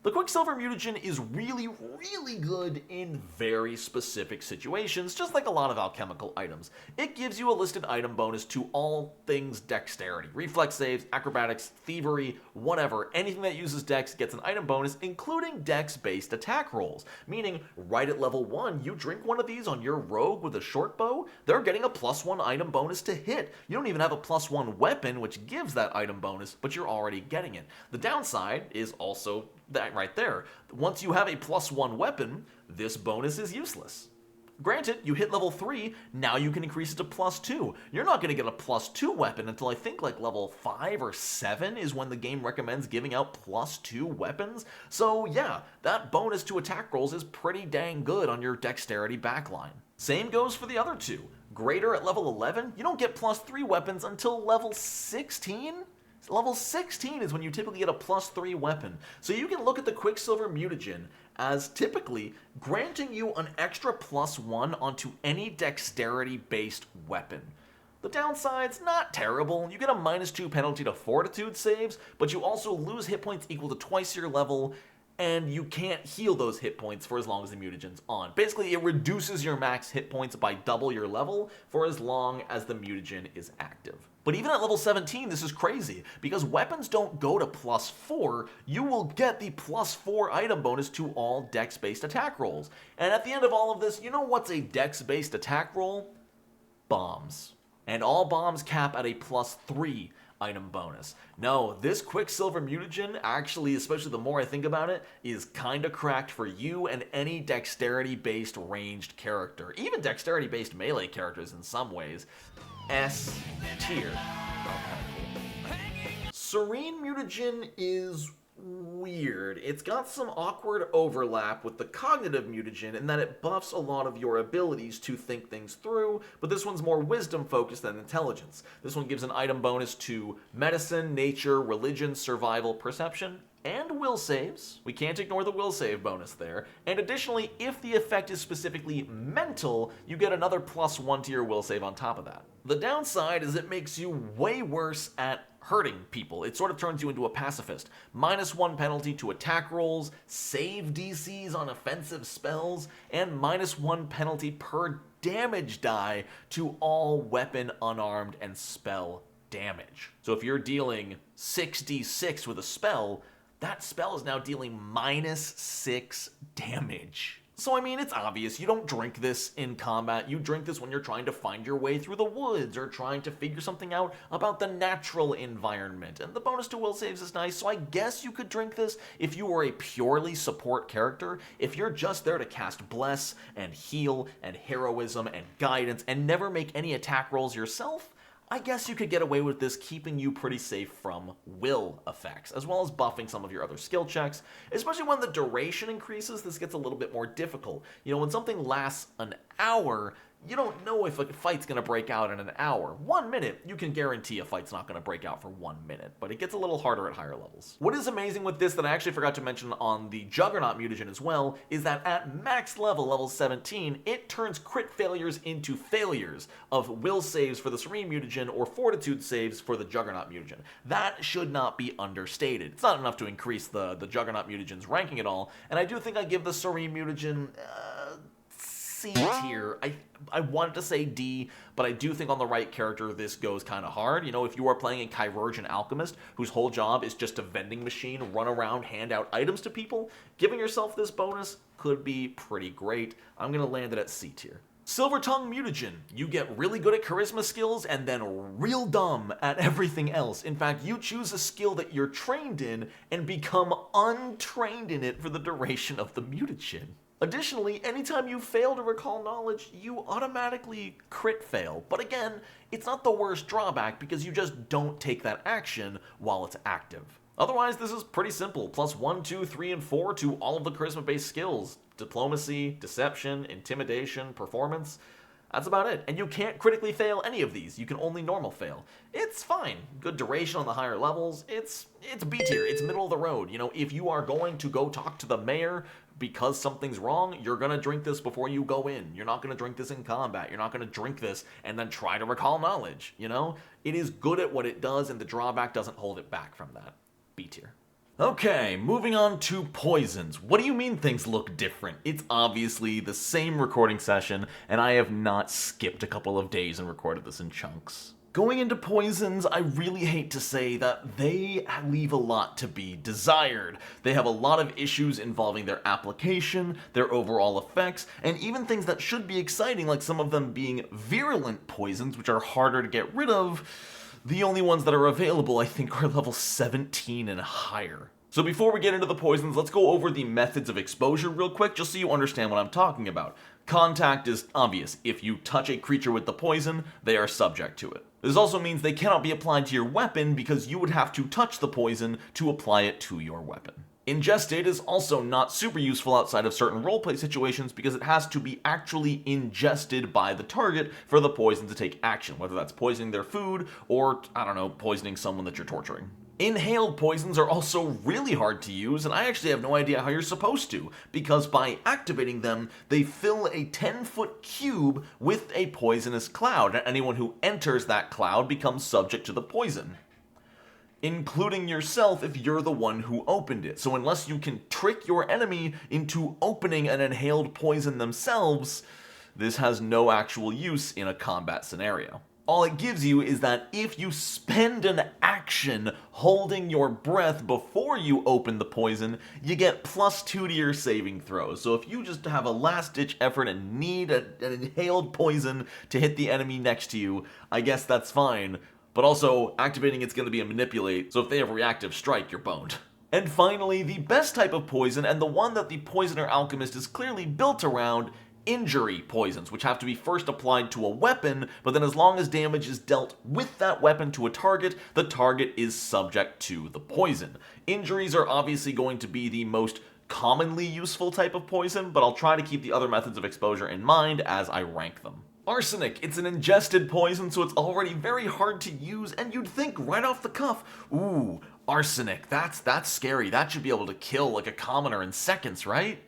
The Quicksilver mutagen is really, really good in very specific situations, just like a lot of alchemical items. It gives you a listed item bonus to all things dexterity. Reflex saves, acrobatics, thievery, whatever. Anything that uses dex gets an item bonus, including dex-based attack rolls. Meaning, right at level 1, you drink one of these on your rogue with a short bow, they're getting a +1 item bonus to hit. You don't even have a +1 weapon, which gives that item bonus, but you're already getting it. The downside is also that right there. Once you have a +1 weapon, this bonus is useless. Granted, you hit level 3, now you can increase it to +2. You're not going to get a +2 weapon until I think like level 5 or 7 is when the game recommends giving out +2 weapons. So yeah, that bonus to attack rolls is pretty dang good on your dexterity backline. Same goes for the other two. Greater at level 11, you don't get +3 weapons until level 16? Level 16 is when you typically get a +3 weapon. So you can look at the Quicksilver mutagen as typically granting you an extra +1 onto any dexterity-based weapon. The downside's not terrible. You get a -2 penalty to fortitude saves, but you also lose hit points equal to twice your level, and you can't heal those hit points for as long as the mutagen's on. Basically, it reduces your max hit points by double your level for as long as the mutagen is active. But even at level 17, this is crazy, because weapons don't go to +4, you will get the +4 item bonus to all dex-based attack rolls. And at the end of all of this, you know what's a dex-based attack roll? Bombs. And all bombs cap at a +3 item bonus. No, this Quicksilver mutagen, actually, especially the more I think about it, is kinda cracked for you and any dexterity-based ranged character. Even dexterity-based melee characters in some ways. S tier. 𝓤𝓚 mutagen is weird. It's got some awkward overlap with the cognitive mutagen in that it buffs a lot of your abilities to think things through, but this one's more wisdom focused than intelligence. This one gives an item bonus to medicine, nature, religion, survival, perception, and will saves. We can't ignore the will save bonus there. And additionally, if the effect is specifically mental, you get another +1 to your will save on top of that. The downside is it makes you way worse at hurting people. It sort of turns you into a pacifist. -1 penalty to attack rolls, save DCs on offensive spells, and -1 penalty per damage die to all weapon, unarmed, and spell damage. So if you're dealing 6d6 with a spell, that spell is now dealing -6 damage. So I mean, it's obvious, you don't drink this in combat, you drink this when you're trying to find your way through the woods or trying to figure something out about the natural environment. And the bonus to will saves is nice, so I guess you could drink this if you were a purely support character. If you're just there to cast Bless and heal and heroism and guidance and never make any attack rolls yourself, I guess you could get away with this keeping you pretty safe from will effects, as well as buffing some of your other skill checks. Especially when the duration increases, this gets a little bit more difficult. You know, when something lasts an hour, you don't know if a fight's going to break out in an hour. 1 minute, you can guarantee a fight's not going to break out for 1 minute, but it gets a little harder at higher levels. What is amazing with this that I actually forgot to mention on the Juggernaut mutagen as well, is that at max level 17, it turns crit failures into failures of will saves for the Serene mutagen or fortitude saves for the Juggernaut mutagen. That should not be understated. It's not enough to increase the Juggernaut mutagen's ranking at all, and I do think I give the Serene mutagen C tier. I wanted to say D, but I do think on the right character this goes kind of hard. You know, if you are playing a Chirurgeon Alchemist whose whole job is just a vending machine, run around, hand out items to people, giving yourself this bonus could be pretty great. I'm going to land it at C tier. 𝓤𝓐𝓘𝓣𝓒 mutagen. You get really good at charisma skills and then real dumb at everything else. In fact, you choose a skill that you're trained in and become untrained in it for the duration of the mutagen. Additionally, anytime you fail to recall knowledge, you automatically crit fail. But again, it's not the worst drawback because you just don't take that action while it's active. Otherwise, this is pretty simple. +1, 2, 3, and 4 to all of the charisma-based skills. Diplomacy, deception, intimidation, performance. That's about it. And you can't critically fail any of these. You can only normal fail. It's fine. Good duration on the higher levels. It's B tier. It's middle of the road. You know, if you are going to go talk to the mayor because something's wrong, you're going to drink this before you go in. You're not going to drink this in combat. You're not going to drink this and then try to recall knowledge, you know? It is good at what it does, and the drawback doesn't hold it back from that. B tier. Okay, moving on to poisons. What do you mean things look different? It's obviously the same recording session, and I have not skipped a couple of days and recorded this in chunks. Going into poisons, I really hate to say that they leave a lot to be desired. They have a lot of issues involving their application, their overall effects, and even things that should be exciting, like some of them being virulent poisons, which are harder to get rid of. The only ones that are available, I think, are level 17 and higher. So before we get into the poisons, let's go over the methods of exposure real quick, just so you understand what I'm talking about. Contact is obvious. If you touch a creature with the poison, they are subject to it. This also means they cannot be applied to your weapon because you would have to touch the poison to apply it to your weapon. Ingested is also not super useful outside of certain roleplay situations because it has to be actually ingested by the target for the poison to take action, whether that's poisoning their food or, I don't know, poisoning someone that you're torturing. Inhaled poisons are also really hard to use, and I actually have no idea how you're supposed to, because by activating them, they fill a 10-foot cube with a poisonous cloud, and anyone who enters that cloud becomes subject to the poison, including yourself if you're the one who opened it. So unless you can trick your enemy into opening an inhaled poison themselves, this has no actual use in a combat scenario. All it gives you is that if you spend an action holding your breath before you open the poison, you get +2 to your saving throws. So if you just have a last-ditch effort and need an inhaled poison to hit the enemy next to you, I guess that's fine. But also, activating it's going to be a manipulate, so if they have reactive strike, you're boned. And finally, the best type of poison, and the one that the Poisoner Alchemist is clearly built around, injury poisons, which have to be first applied to a weapon, but then as long as damage is dealt with that weapon to a target, the target is subject to the poison. Injuries are obviously going to be the most commonly useful type of poison, but I'll try to keep the other methods of exposure in mind as I rank them. Arsenic, it's an ingested poison, so it's already very hard to use, and you'd think right off the cuff, ooh, arsenic, that's scary, that should be able to kill like a commoner in seconds, right?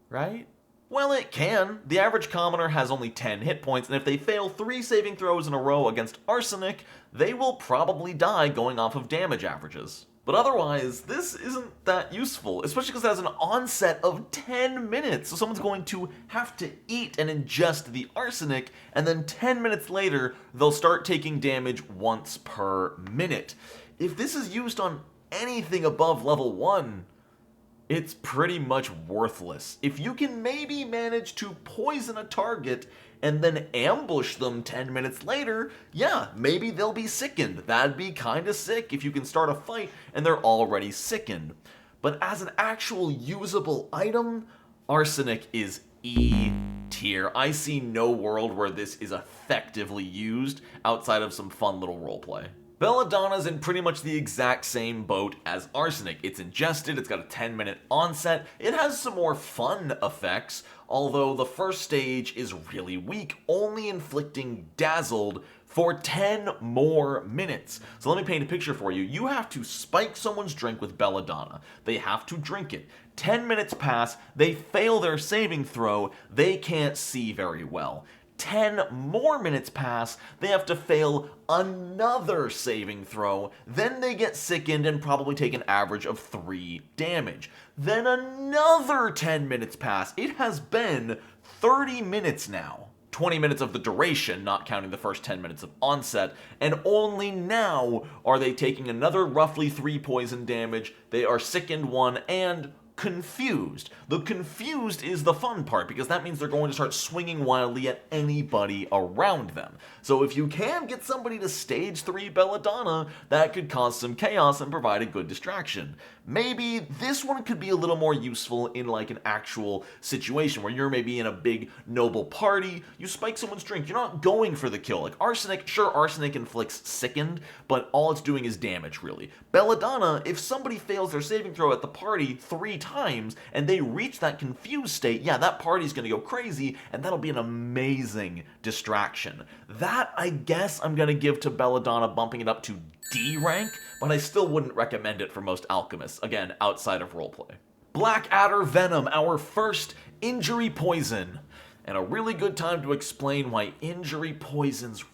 Right? Well, it can. The average commoner has only 10 hit points, and if they fail 3 saving throws in a row against arsenic, they will probably die going off of damage averages. But otherwise, this isn't that useful, especially because it has an onset of 10 minutes. So someone's going to have to eat and ingest the arsenic, and then 10 minutes later, they'll start taking damage once per minute. If this is used on anything above level 1, it's pretty much worthless. If you can maybe manage to poison a target and then ambush them 10 minutes later, yeah, maybe they'll be sickened. That'd be kinda sick if you can start a fight and they're already sickened. But as an actual usable item, arsenic is E tier. I see no world where this is effectively used outside of some fun little roleplay. 𝓣𝓤's in pretty much the exact same boat as arsenic. It's ingested, it's got a 10-minute onset, it has some more fun effects, although the first stage is really weak, only inflicting dazzled for 10 more minutes. So let me paint a picture for you. You have to spike someone's drink with 𝓣𝓤. They have to drink it. 10 minutes pass, they fail their saving throw, they can't see very well. 10 more minutes pass, they have to fail another saving throw, then they get sickened and probably take an average of 3 damage. Then another 10 minutes pass. It has been 30 minutes now. 20 minutes of the duration, not counting the first 10 minutes of onset, and only now are they taking another roughly 3 poison damage, they are sickened 1, and confused. The confused is the fun part, because that means they're going to start swinging wildly at anybody around them. So if you can get somebody to stage 3 𝓣𝓤, that could cause some chaos and provide a good distraction. Maybe this one could be a little more useful in like an actual situation where you're maybe in a big noble party, you spike someone's drink, you're not going for the kill. Like arsenic, sure, arsenic inflicts sickened, but all it's doing is damage really. 𝓣𝓤, if somebody fails their saving throw at the party 3 times and they reach that confused state, yeah, that party's gonna go crazy and that'll be an amazing distraction. That, I guess, I'm gonna give to 𝓣𝓤, bumping it up to D rank, but I still wouldn't recommend it for most alchemists, again, outside of roleplay. Blackadder Venom, our first injury poison, and a really good time to explain why injury poisons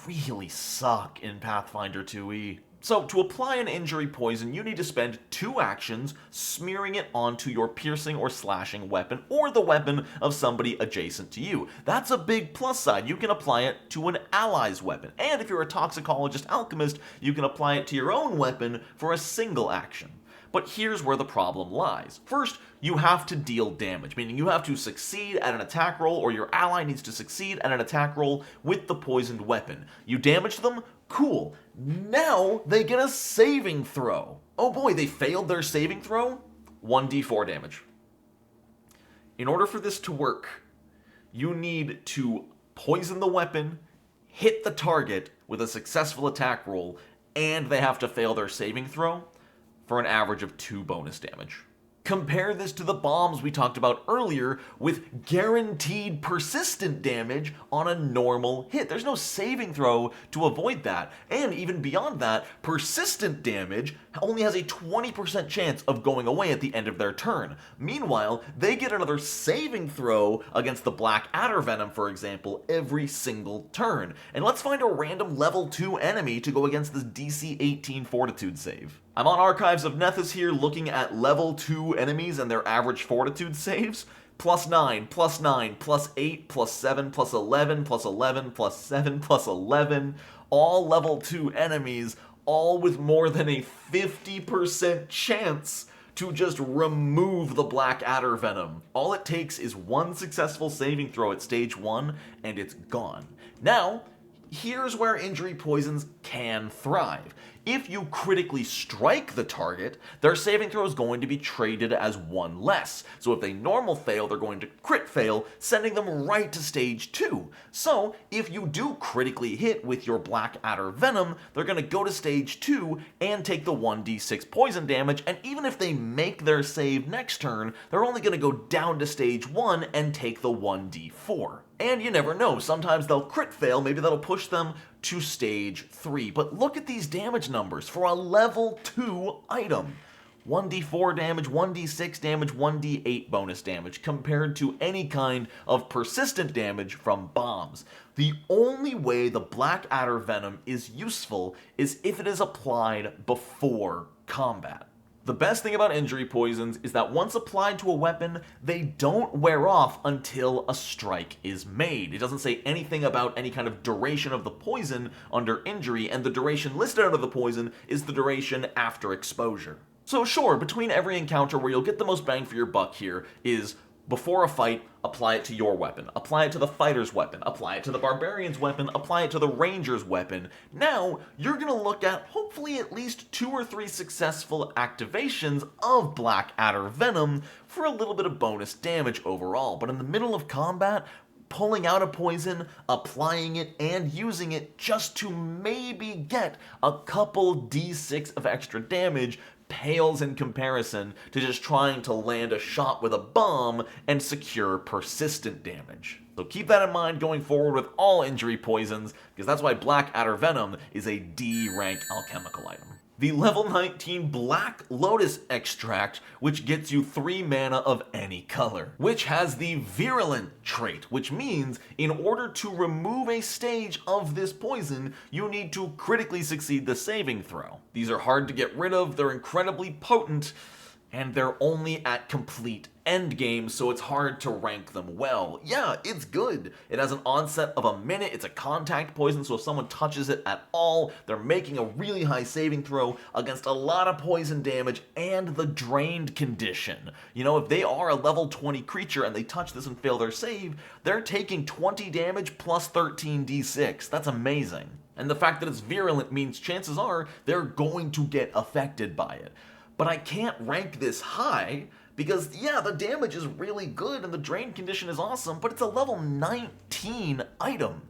really suck in Pathfinder 2e. So, to apply an injury poison, you need to spend 2 actions smearing it onto your piercing or slashing weapon, or the weapon of somebody adjacent to you. That's a big plus side. You can apply it to an ally's weapon, and if you're a toxicologist alchemist, you can apply it to your own weapon for a single action. But here's where the problem lies. First, you have to deal damage, meaning you have to succeed at an attack roll, or your ally needs to succeed at an attack roll with the poisoned weapon. You damage them? Cool. Now they get a saving throw. Oh boy, they failed their saving throw? 1d4 damage. In order for this to work, you need to poison the weapon, hit the target with a successful attack roll, and they have to fail their saving throw for an average of 2 bonus damage. Compare this to the bombs we talked about earlier with guaranteed persistent damage on a normal hit. There's no saving throw to avoid that. And even beyond that, persistent damage only has a 20% chance of going away at the end of their turn. Meanwhile, they get another saving throw against the Blackadder Venom, for example, every single turn. And let's find a random level 2 enemy to go against this DC 18 Fortitude save. I'm on Archives of Nethys here looking at level 2 enemies and their average Fortitude saves. +9, +9, +8, +7, +11, +11, +7, +11. All level 2 enemies, all with more than a 50% chance to just remove the Blackadder Venom. All it takes is 1 successful saving throw at stage 1 and it's gone. Now, here's where injury poisons can thrive. if you critically strike the target, their saving throw is going to be treated as one less. So if they normal fail, they're going to crit fail, sending them right to stage 2. So if you do critically hit with your Blackadder Venom, they're going to go to stage 2 and take the 1d6 poison damage, and even if they make their save next turn, they're only going to go down to stage 1 and take the 1d4. And you never know, sometimes they'll crit fail, maybe that'll push them to stage 3. But look at these damage numbers for a level 2 item. 1d4 damage, 1d6 damage, 1d8 bonus damage compared to any kind of persistent damage from bombs. The only way the Blackadder Venom is useful is if it is applied before combat. The best thing about injury poisons is that once applied to a weapon, they don't wear off until a strike is made. It doesn't say anything about any kind of duration of the poison under injury, and the duration listed under the poison is the duration after exposure. So sure, between every encounter where you'll get the most bang for your buck here is before a fight, apply it to your weapon, apply it to the fighter's weapon, apply it to the barbarian's weapon, apply it to the ranger's weapon. Now, you're gonna look at hopefully at least 2 or 3 successful activations of Blackadder Venom for a little bit of bonus damage overall. But in the middle of combat, pulling out a poison, applying it, and using it just to maybe get a couple d6 of extra damage pales in comparison to just trying to land a shot with a bomb and secure persistent damage. So keep that in mind going forward with all injury poisons, because that's why Blackadder Venom is a D rank alchemical item. The level 19 Black Lotus Extract, which gets you 3 mana of any color, which has the Virulent trait, which means in order to remove a stage of this poison, you need to critically succeed the saving throw. These are hard to get rid of, they're incredibly potent, and they're only at complete endgame, so it's hard to rank them well. Yeah, it's good. It has an onset of a minute, it's a contact poison, so if someone touches it at all, they're making a really high saving throw against a lot of poison damage and the drained condition. You know, if they are a level 20 creature and they touch this and fail their save, they're taking 20 damage plus 13d6. That's amazing. And the fact that it's virulent means chances are they're going to get affected by it. But I can't rank this high because, yeah, the damage is really good and the drain condition is awesome, but it's a level 19 item.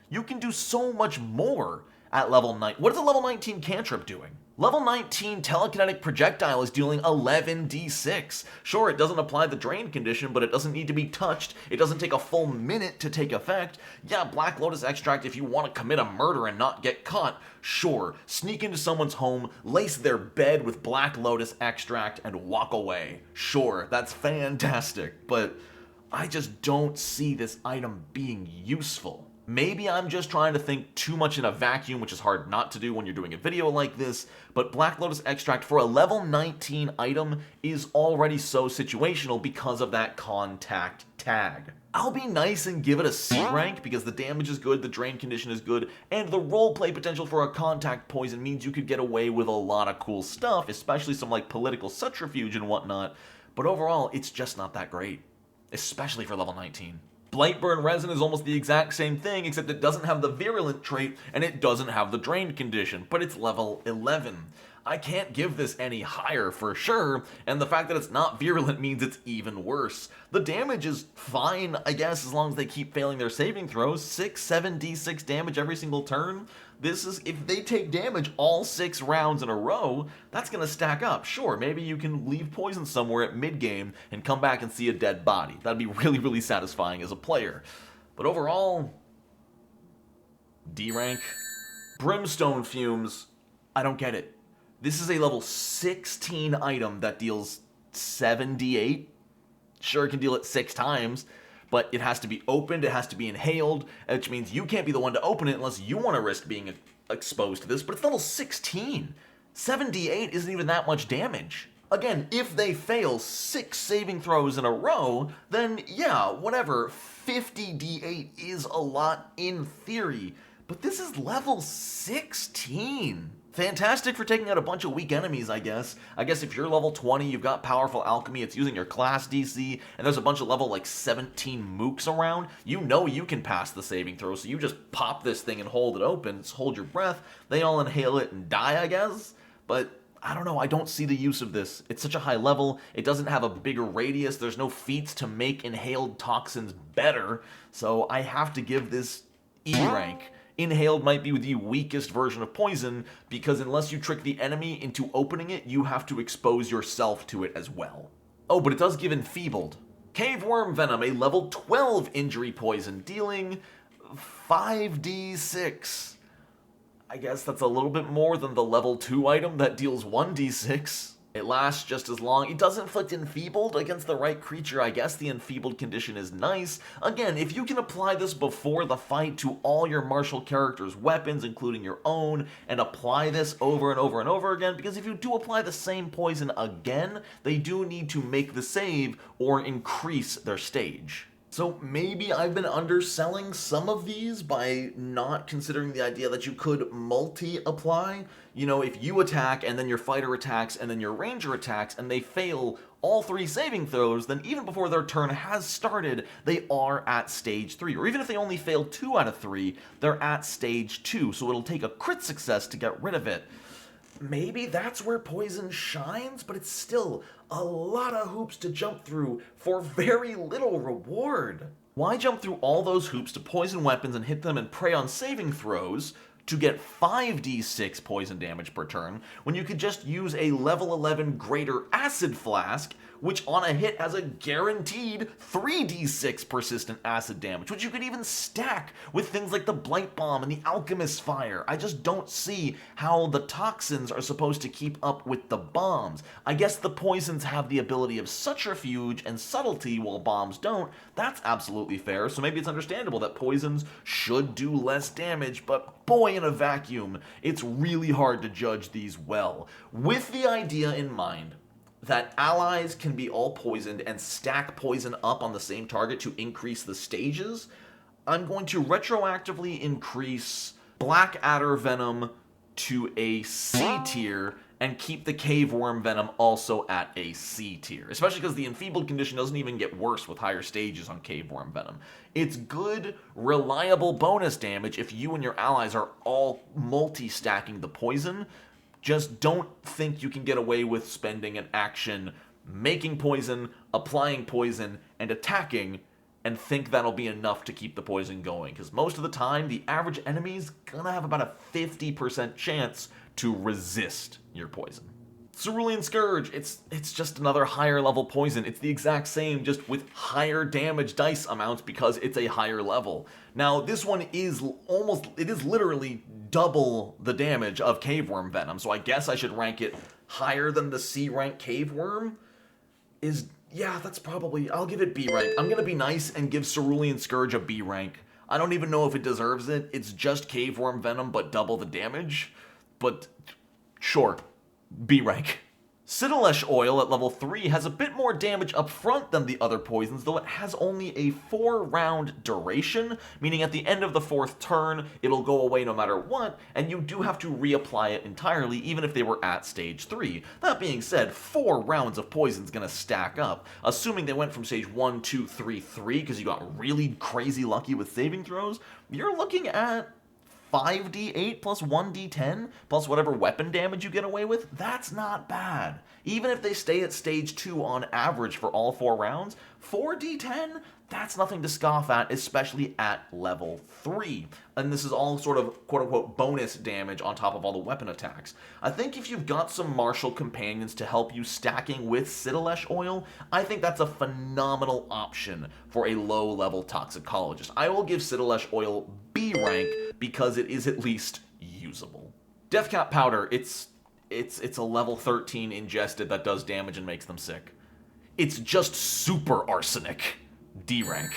You can do so much more at level 9. What is a level 19 cantrip doing? Level 19 telekinetic projectile is dealing 11d6. Sure, it doesn't apply the drain condition, but it doesn't need to be touched. It doesn't take a full minute to take effect. Yeah, Black Lotus Extract, if you want to commit a murder and not get caught, sure. Sneak into someone's home, lace their bed with Black Lotus Extract, and walk away. Sure, that's fantastic, but I just don't see this item being useful. Maybe I'm just trying to think too much in a vacuum, which is hard not to do when you're doing a video like this, but Black Lotus Extract for a level 19 item is already so situational because of that contact tag. I'll be nice and give it a C rank because the damage is good, the drain condition is good, and the roleplay potential for a contact poison means you could get away with a lot of cool stuff, especially some like political subterfuge and whatnot, but overall, it's just not that great, especially for level 19. Blightburn Resin is almost the exact same thing, except it doesn't have the virulent trait and it doesn't have the drained condition, but it's level 11. I can't give this any higher for sure, and the fact that it's not virulent means it's even worse. The damage is fine, I guess, as long as they keep failing their saving throws. 6-7d6 damage every single turn. This is, if they take damage all 6 rounds in a row, that's gonna stack up. Sure, maybe you can leave poison somewhere at mid-game and come back and see a dead body. That'd be really, really satisfying as a player. But overall, D rank. Brimstone Fumes, I don't get it. This is a level 16 item that deals 7d8. Sure, it can deal it 6 times, but it has to be opened, it has to be inhaled, which means you can't be the one to open it unless you want to risk being exposed to this, but it's level 16. 7d8 isn't even that much damage. Again, if they fail 6 saving throws in a row, then yeah, whatever, 50d8 is a lot in theory, but this is level 16. Fantastic for taking out a bunch of weak enemies, I guess. I guess if you're level 20, you've got powerful alchemy, it's using your class DC, and there's a bunch of level like 17 mooks around, you know you can pass the saving throw, so you just pop this thing and hold it open, hold your breath, they all inhale it and die, I guess? But I don't know, I don't see the use of this. It's such a high level, it doesn't have a bigger radius, there's no feats to make inhaled toxins better, so I have to give this E rank. Inhaled might be the weakest version of poison, because unless you trick the enemy into opening it, you have to expose yourself to it as well. Oh, but it does give enfeebled. Cave worm venom, a level 12 injury poison, dealing 5d6. I guess that's a little bit more than the level 2 item that deals 1d6. It lasts just as long. It does inflict enfeebled against the right creature. I guess the enfeebled condition is nice. Again, if you can apply this before the fight to all your martial characters' weapons, including your own, and apply this over and over and over again, because if you do apply the same poison again, they do need to make the save or increase their stage. So maybe I've been underselling some of these by not considering the idea that you could multi-apply. You know, if you attack and then your fighter attacks and then your ranger attacks and they fail all 3 saving throws, then even before their turn has started, they are at stage 3. Or even if they only fail 2 out of 3, they're at stage 2, so it'll take a crit success to get rid of it. Maybe that's where poison shines, but it's still a lot of hoops to jump through for very little reward. Why jump through all those hoops to poison weapons and hit them and prey on saving throws to get 5d6 poison damage per turn, when you could just use a level 11 greater acid flask, which on a hit has a guaranteed 3d6 persistent acid damage, which you could even stack with things like the Blight Bomb and the Alchemist Fire. I just don't see how the toxins are supposed to keep up with the bombs. I guess the poisons have the ability of subterfuge and subtlety while bombs don't. That's absolutely fair, so maybe it's understandable that poisons should do less damage, but boy, in a vacuum, it's really hard to judge these well. With the idea in mind that allies can be all poisoned and stack poison up on the same target to increase the stages, I'm going to retroactively increase Blackadder Venom to a C tier and keep the Cave Worm Venom also at a C tier, especially because the enfeebled condition doesn't even get worse with higher stages on Cave Worm Venom. It's good, reliable bonus damage if you and your allies are all multi-stacking the poison. Just don't think you can get away with spending an action making poison, applying poison, and attacking, and think that'll be enough to keep the poison going. Because most of the time, the average enemy's gonna have about a 50% chance to resist your poison. 𝓝𝓞𝓥𝓘𝓣𝓒𝓗 Scourge, it's just another higher level poison. It's the exact same, just with higher damage dice amounts because it's a higher level. Now, this one is literally double the damage of Cave Worm Venom, so I guess I should rank it higher than the C rank Cave Worm. Yeah, that's probably, I'll give it B rank. I'm gonna be nice and give 𝓝𝓞𝓥𝓘𝓣𝓒 Scourge a B rank. I don't even know if it deserves it. It's just Cave Worm Venom, but double the damage. But sure, B rank. 𝓝𝓞𝓥𝓔𝓜 oil at level 3 has a bit more damage up front than the other poisons, though it has only a 4-round duration, meaning at the end of the 4th turn, it'll go away no matter what, and you do have to reapply it entirely, even if they were at stage 3. That being said, 4 rounds of poison's gonna stack up. Assuming they went from stage 1, 2, 3, 3, because you got really crazy lucky with saving throws, you're looking at 5d8 plus 1d10 plus whatever weapon damage you get away with. That's not bad. Even if they stay at stage 2 on average for all 4 rounds, 4d10, that's nothing to scoff at, especially at level 3. And this is all sort of quote-unquote bonus damage on top of all the weapon attacks. I think if you've got some martial companions to help you stacking with 𝓝𝓞𝓥𝓘𝓣𝓒 oil, I think that's a phenomenal option for a low-level toxicologist. I will give 𝓝𝓞𝓥𝓘𝓣𝓒 oil B rank because it is at least usable. Deathcap powder, it's a level 13 ingested that does damage and makes them sick. It's just super arsenic. D rank.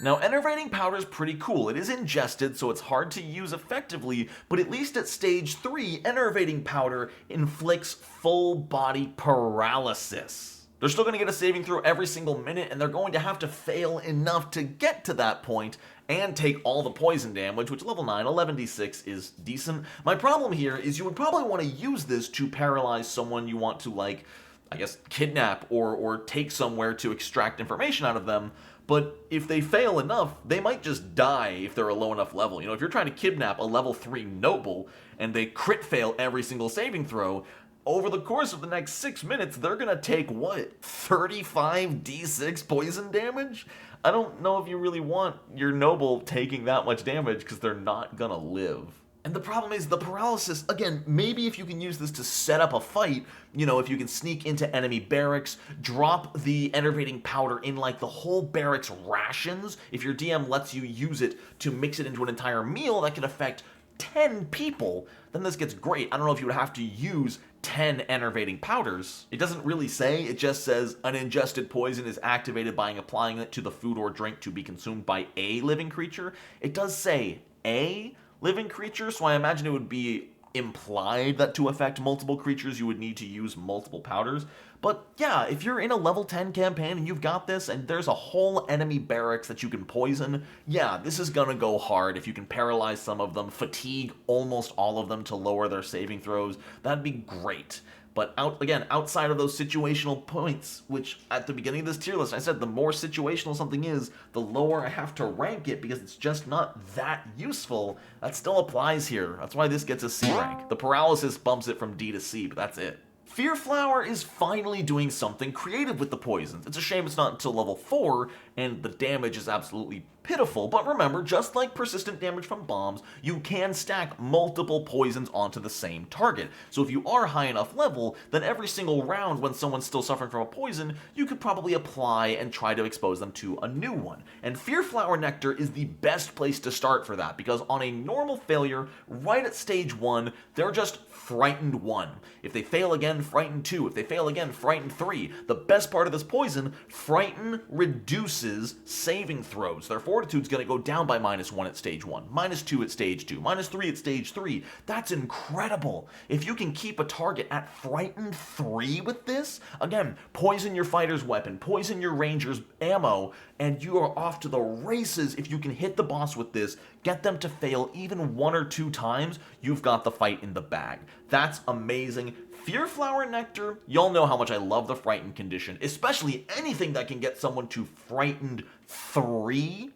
Now, enervating powder is pretty cool. It is ingested, so it's hard to use effectively, but at least at stage 3, enervating powder inflicts full body paralysis. They're still going to get a saving throw every single minute, and they're going to have to fail enough to get to that point and take all the poison damage, which level 9, 11d6 is decent. My problem here is you would probably want to use this to paralyze someone you want to, like, I guess, kidnap or take somewhere to extract information out of them. But if they fail enough, they might just die if they're a low enough level. You know, if you're trying to kidnap a level 3 noble and they crit fail every single saving throw, over the course of the next 6 minutes, they're gonna take, what, 35d6 poison damage? I don't know if you really want your noble taking that much damage because they're not gonna live. And the problem is the paralysis, again, maybe if you can use this to set up a fight, you know, if you can sneak into enemy barracks, drop the enervating powder in like the whole barracks rations, if your DM lets you use it to mix it into an entire meal that can affect 10 people, then this gets great. I don't know if you would have to use 10 enervating powders. It doesn't really say, it just says an ingested poison is activated by applying it to the food or drink to be consumed by a living creature. It does say a living creature, so I imagine it would be implied that to affect multiple creatures you would need to use multiple powders. But yeah, if you're in a level 10 campaign and you've got this and there's a whole enemy barracks that you can poison, yeah, this is gonna go hard. If you can paralyze some of them, fatigue almost all of them to lower their saving throws, that'd be great. But outside of those situational points, which at the beginning of this tier list, I said the more situational something is, the lower I have to rank it because it's just not that useful. That still applies here. That's why this gets a C rank. The paralysis bumps it from D to C, but that's it. Fear Flower is finally doing something creative with the poisons. It's a shame it's not until level 4, and the damage is absolutely pitiful, but remember, just like persistent damage from bombs, you can stack multiple poisons onto the same target. So if you are high enough level, then every single round when someone's still suffering from a poison, you could probably apply and try to expose them to a new one. And Fear Flower Nectar is the best place to start for that, because on a normal failure, right at stage 1, they're just Frightened 1. If they fail again, Frightened 2. If they fail again, Frightened 3. The best part of this poison, Frighten reduces saving throws. Their fortitude's gonna go down by -1 at stage 1, -2 at stage 2, -3 at stage 3. That's incredible. If you can keep a target at Frightened 3 with this, again, poison your fighter's weapon, poison your ranger's ammo, and you are off to the races. If you can hit the boss with this, get them to fail even 1 or 2 times, you've got the fight in the bag. That's amazing. Fear Flower Nectar, y'all know how much I love the Frightened condition, especially anything that can get someone to Frightened 3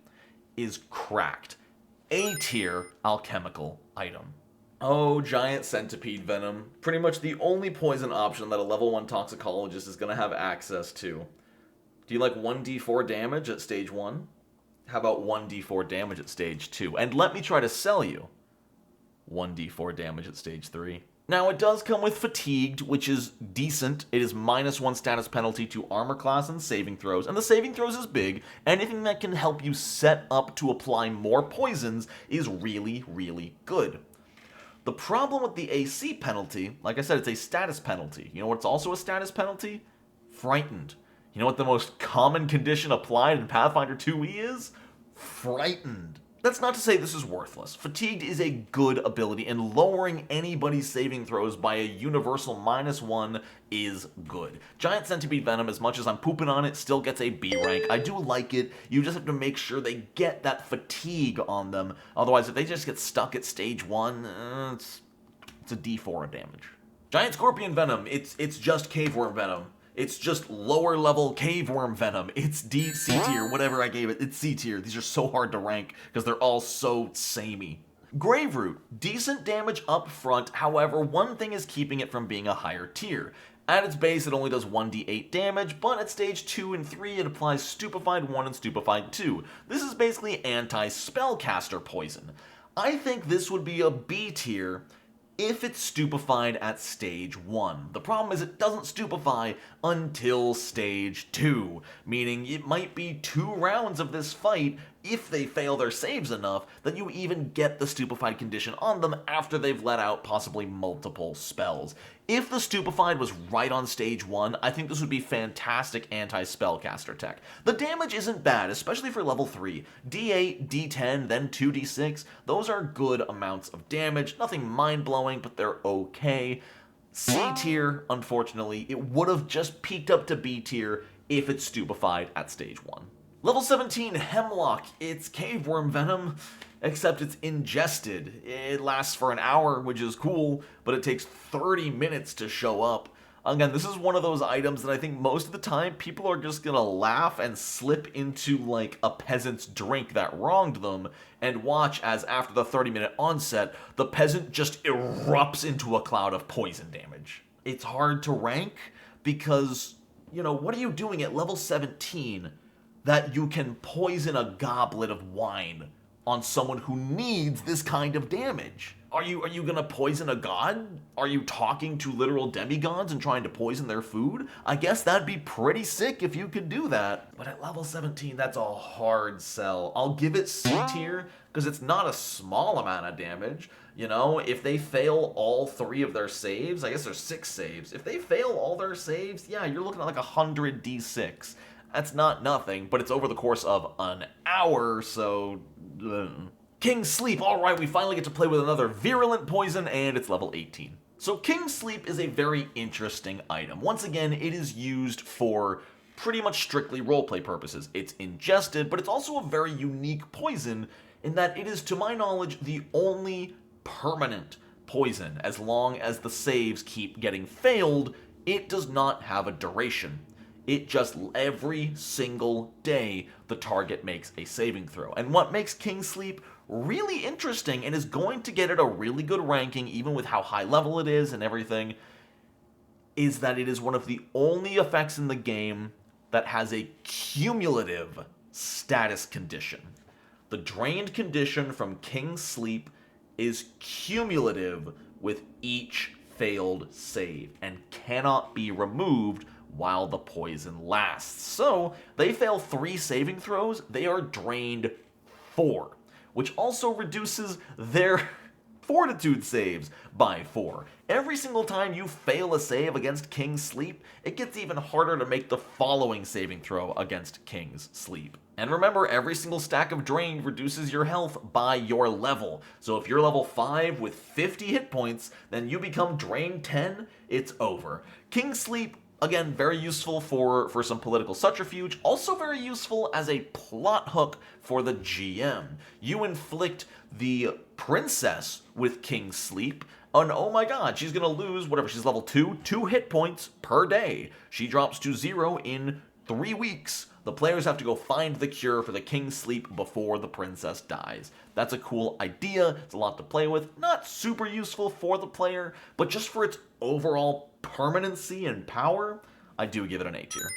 is cracked. A tier alchemical item. Oh, giant centipede venom. Pretty much the only poison option that a level 1 toxicologist is going to have access to. Do you like 1d4 damage at stage 1? How about 1d4 damage at stage 2? And let me try to sell you 1d4 damage at stage 3. Now, it does come with Fatigued, which is decent. It is -1 status penalty to armor class and saving throws, and the saving throws is big. Anything that can help you set up to apply more poisons is really, really good. The problem with the AC penalty, like I said, it's a status penalty. You know what's also a status penalty? Frightened. You know what the most common condition applied in Pathfinder 2e is? Frightened. That's not to say this is worthless. Fatigued is a good ability, and lowering anybody's saving throws by a universal -1 is good. Giant Centipede Venom, as much as I'm pooping on it, still gets a B rank. I do like it. You just have to make sure they get that fatigue on them. Otherwise, if they just get stuck at stage 1, it's a D4 damage. Giant Scorpion Venom, it's just Caveworm Venom. It's just lower level caveworm venom. It's D, C tier, whatever I gave it. It's C tier. These are so hard to rank because they're all so samey. Graveroot, decent damage up front. However, one thing is keeping it from being a higher tier. At its base, it only does 1d8 damage, but at stage 2 and 3, it applies Stupefied 1 and Stupefied 2. This is basically anti-spellcaster poison. I think this would be a B tier if it's stupefied at stage 1. The problem is it doesn't stupefy until stage 2, meaning it might be 2 rounds of this fight, if they fail their saves enough, that you even get the stupefied condition on them after they've let out possibly multiple spells. If the stupefied was right on stage 1, I think this would be fantastic anti-spellcaster tech. The damage isn't bad, especially for level 3. D8, D10, then 2d6, those are good amounts of damage. Nothing mind-blowing, but they're okay. C tier, unfortunately. It would have just peaked up to B tier if it's stupefied at stage 1. Level 17, Hemlock. It's caveworm venom, except it's ingested. It lasts for an hour, which is cool, but it takes 30 minutes to show up. Again, this is one of those items that I think most of the time people are just gonna laugh and slip into like a peasant's drink that wronged them and watch as after the 30-minute onset, the peasant just erupts into a cloud of poison damage. It's hard to rank because, you know, what are you doing at level 17 that you can poison a goblet of wine on someone who needs this kind of damage? Are you gonna poison a god? Are you talking to literal demigods and trying to poison their food? I guess that'd be pretty sick if you could do that. But at level 17, that's a hard sell. I'll give it C tier because it's not a small amount of damage. You know, if they fail all 3 of their saves, I guess there's 6 saves. If they fail all their saves, yeah, you're looking at like 100 D6. That's not nothing, but it's over the course of an hour, so... King's Sleep. Alright, we finally get to play with another virulent poison, and it's level 18. So King's Sleep is a very interesting item. Once again, it is used for pretty much strictly roleplay purposes. It's ingested, but it's also a very unique poison in that it is, to my knowledge, the only permanent poison. As long as the saves keep getting failed, it does not have a duration. It just, every single day, the target makes a saving throw. And what makes King's Sleep really interesting and is going to get it a really good ranking, even with how high level it is and everything, is that it is one of the only effects in the game that has a cumulative status condition. The drained condition from King's Sleep is cumulative with each failed save and cannot be removed while the poison lasts. So, they fail 3 saving throws, they are drained 4, which also reduces their fortitude saves by 4. Every single time you fail a save against King's Sleep, it gets even harder to make the following saving throw against King's Sleep. And remember, every single stack of drained reduces your health by your level. So if you're level 5 with 50 hit points, then you become drained 10, it's over. King's Sleep, again, very useful for some political subterfuge, also very useful as a plot hook for the GM. You inflict the princess with King's Sleep, and oh my god, she's gonna lose, whatever, she's level 2, 2 hit points per day. She drops to 0 in 3 weeks. The players have to go find the cure for the King's Sleep before the princess dies. That's a cool idea, it's a lot to play with, not super useful for the player, but just for its overall permanency and power, I do give it an A tier.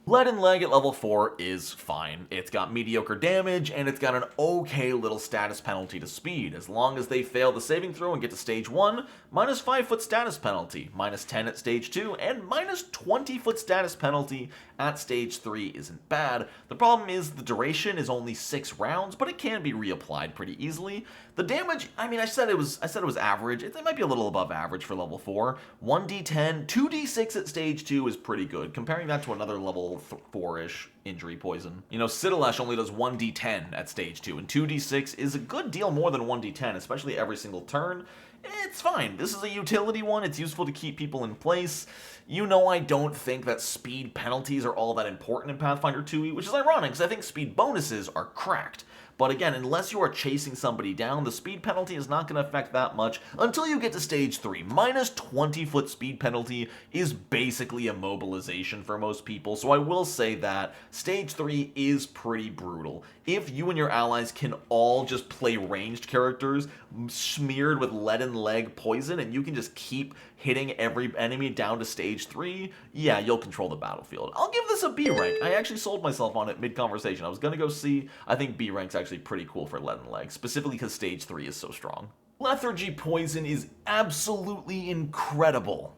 𝓤𝓤𝓥 at level 4 is fine. It's got mediocre damage, and it's got an okay little status penalty to speed. As long as they fail the saving throw and get to stage 1, minus 5 foot status penalty, minus 10 at stage 2, and minus 20 foot status penalty at stage 3 isn't bad. The problem is the duration is only 6 rounds, but it can be reapplied pretty easily. The damage, I mean, I said it was average. It might be a little above average for level 4. 1d10, 2d6 at stage 2 is pretty good. Comparing that to another level 4-ish injury poison. You know, 𝓤𝓤𝓥 only does 1d10 at stage 2, and 2d6 is a good deal more than 1d10, especially every single turn. It's fine. This is a utility one. It's useful to keep people in place. You know, I don't think that speed penalties are all that important in Pathfinder 2e, which is ironic because I think speed bonuses are cracked. But again, unless you are chasing somebody down, the speed penalty is not going to affect that much until you get to stage 3. Minus 20 foot speed penalty is basically a mobilization for most people, so I will say that stage 3 is pretty brutal. If you and your allies can all just play ranged characters smeared with 𝓤𝓤𝓥 poison and you can just keep hitting every enemy down to stage 3, yeah, you'll control the battlefield. I'll give this a B rank. I actually sold myself on it mid-conversation. I was going to go C. I think B rank's actually pretty cool for 𝓤𝓤𝓥, specifically because stage 3 is so strong. Lethargy poison is absolutely incredible,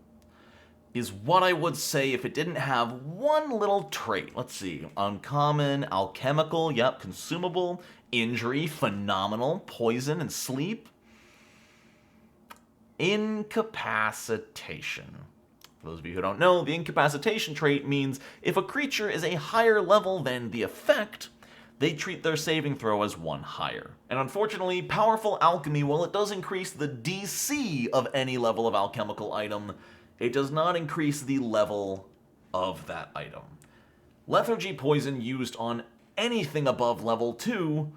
is what I would say if it didn't have one little trait. Let's see. Uncommon, alchemical, yep, consumable, injury, phenomenal, poison, and sleep. Incapacitation. For those of you who don't know, the incapacitation trait means if a creature is a higher level than the effect, they treat their saving throw as 1 higher. And unfortunately, powerful alchemy, while it does increase the DC of any level of alchemical item, it does not increase the level of that item. Lethargy poison used on anything above level 2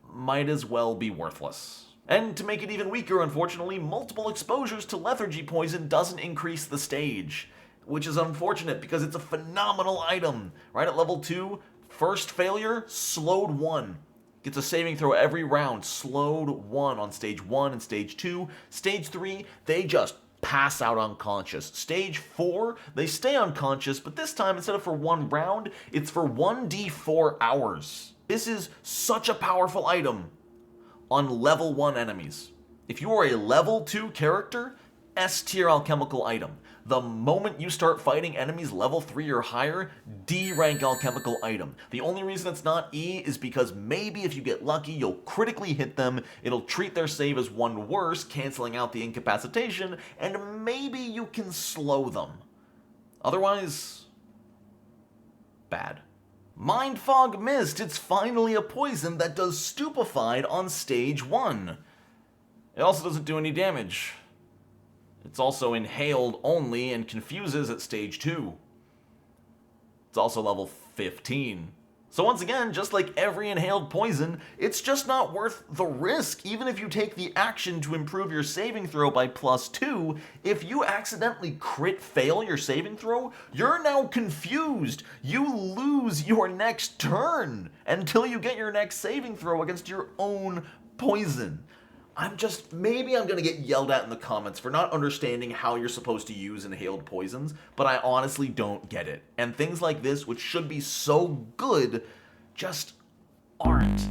might as well be worthless. And to make it even weaker, unfortunately, multiple exposures to lethargy poison doesn't increase the stage, which is unfortunate because it's a phenomenal item. Right at level 2, first failure, slowed 1. Gets a saving throw every round, slowed 1 on stage 1 and stage 2. Stage 3, they just pass out unconscious. Stage 4, they stay unconscious, but this time, instead of for 1 round, it's for 1d4 hours. This is such a powerful item on level 1 enemies. If you are a level 2 character, S tier alchemical item. The moment you start fighting enemies level 3 or higher, D rank alchemical item. The only reason it's not E is because maybe if you get lucky, you'll critically hit them, it'll treat their save as 1 worse, canceling out the incapacitation, and maybe you can slow them. Otherwise, bad. Mind Fog Mist, it's finally a poison that does stupefied on stage 1. It also doesn't do any damage. It's also inhaled only and confuses at stage 2. It's also level 15. So once again, just like every inhaled poison, it's just not worth the risk. Even if you take the action to improve your saving throw by +2, if you accidentally crit fail your saving throw, you're now confused. You lose your next turn until you get your next saving throw against your own poison. Maybe I'm gonna get yelled at in the comments for not understanding how you're supposed to use inhaled poisons, but I honestly don't get it. And things like this, which should be so good, just aren't.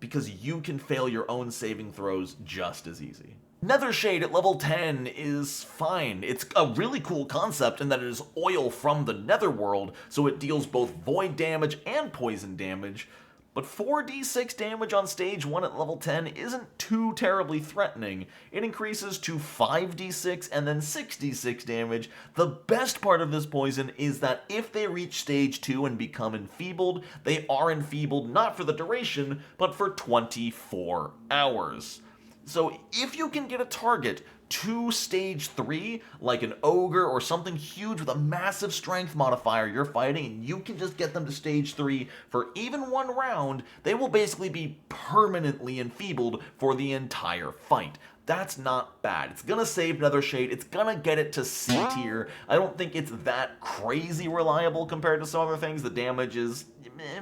Because you can fail your own saving throws just as easy. Nethershade at level 10 is fine. It's a really cool concept in that it is oil from the netherworld, so it deals both void damage and poison damage. But 4d6 damage on stage 1 at level 10 isn't too terribly threatening. It increases to 5d6 and then 6d6 damage. The best part of this poison is that if they reach stage 2 and become enfeebled, they are enfeebled not for the duration, but for 24 hours. So if you can get a target to stage 3, like an ogre or something huge with a massive strength modifier you're fighting, and you can just get them to stage 3 for even 1 round, they will basically be permanently enfeebled for the entire fight. That's not bad. It's gonna save Nethershade, it's gonna get it to C tier. I don't think it's that crazy reliable compared to some other things. The damage is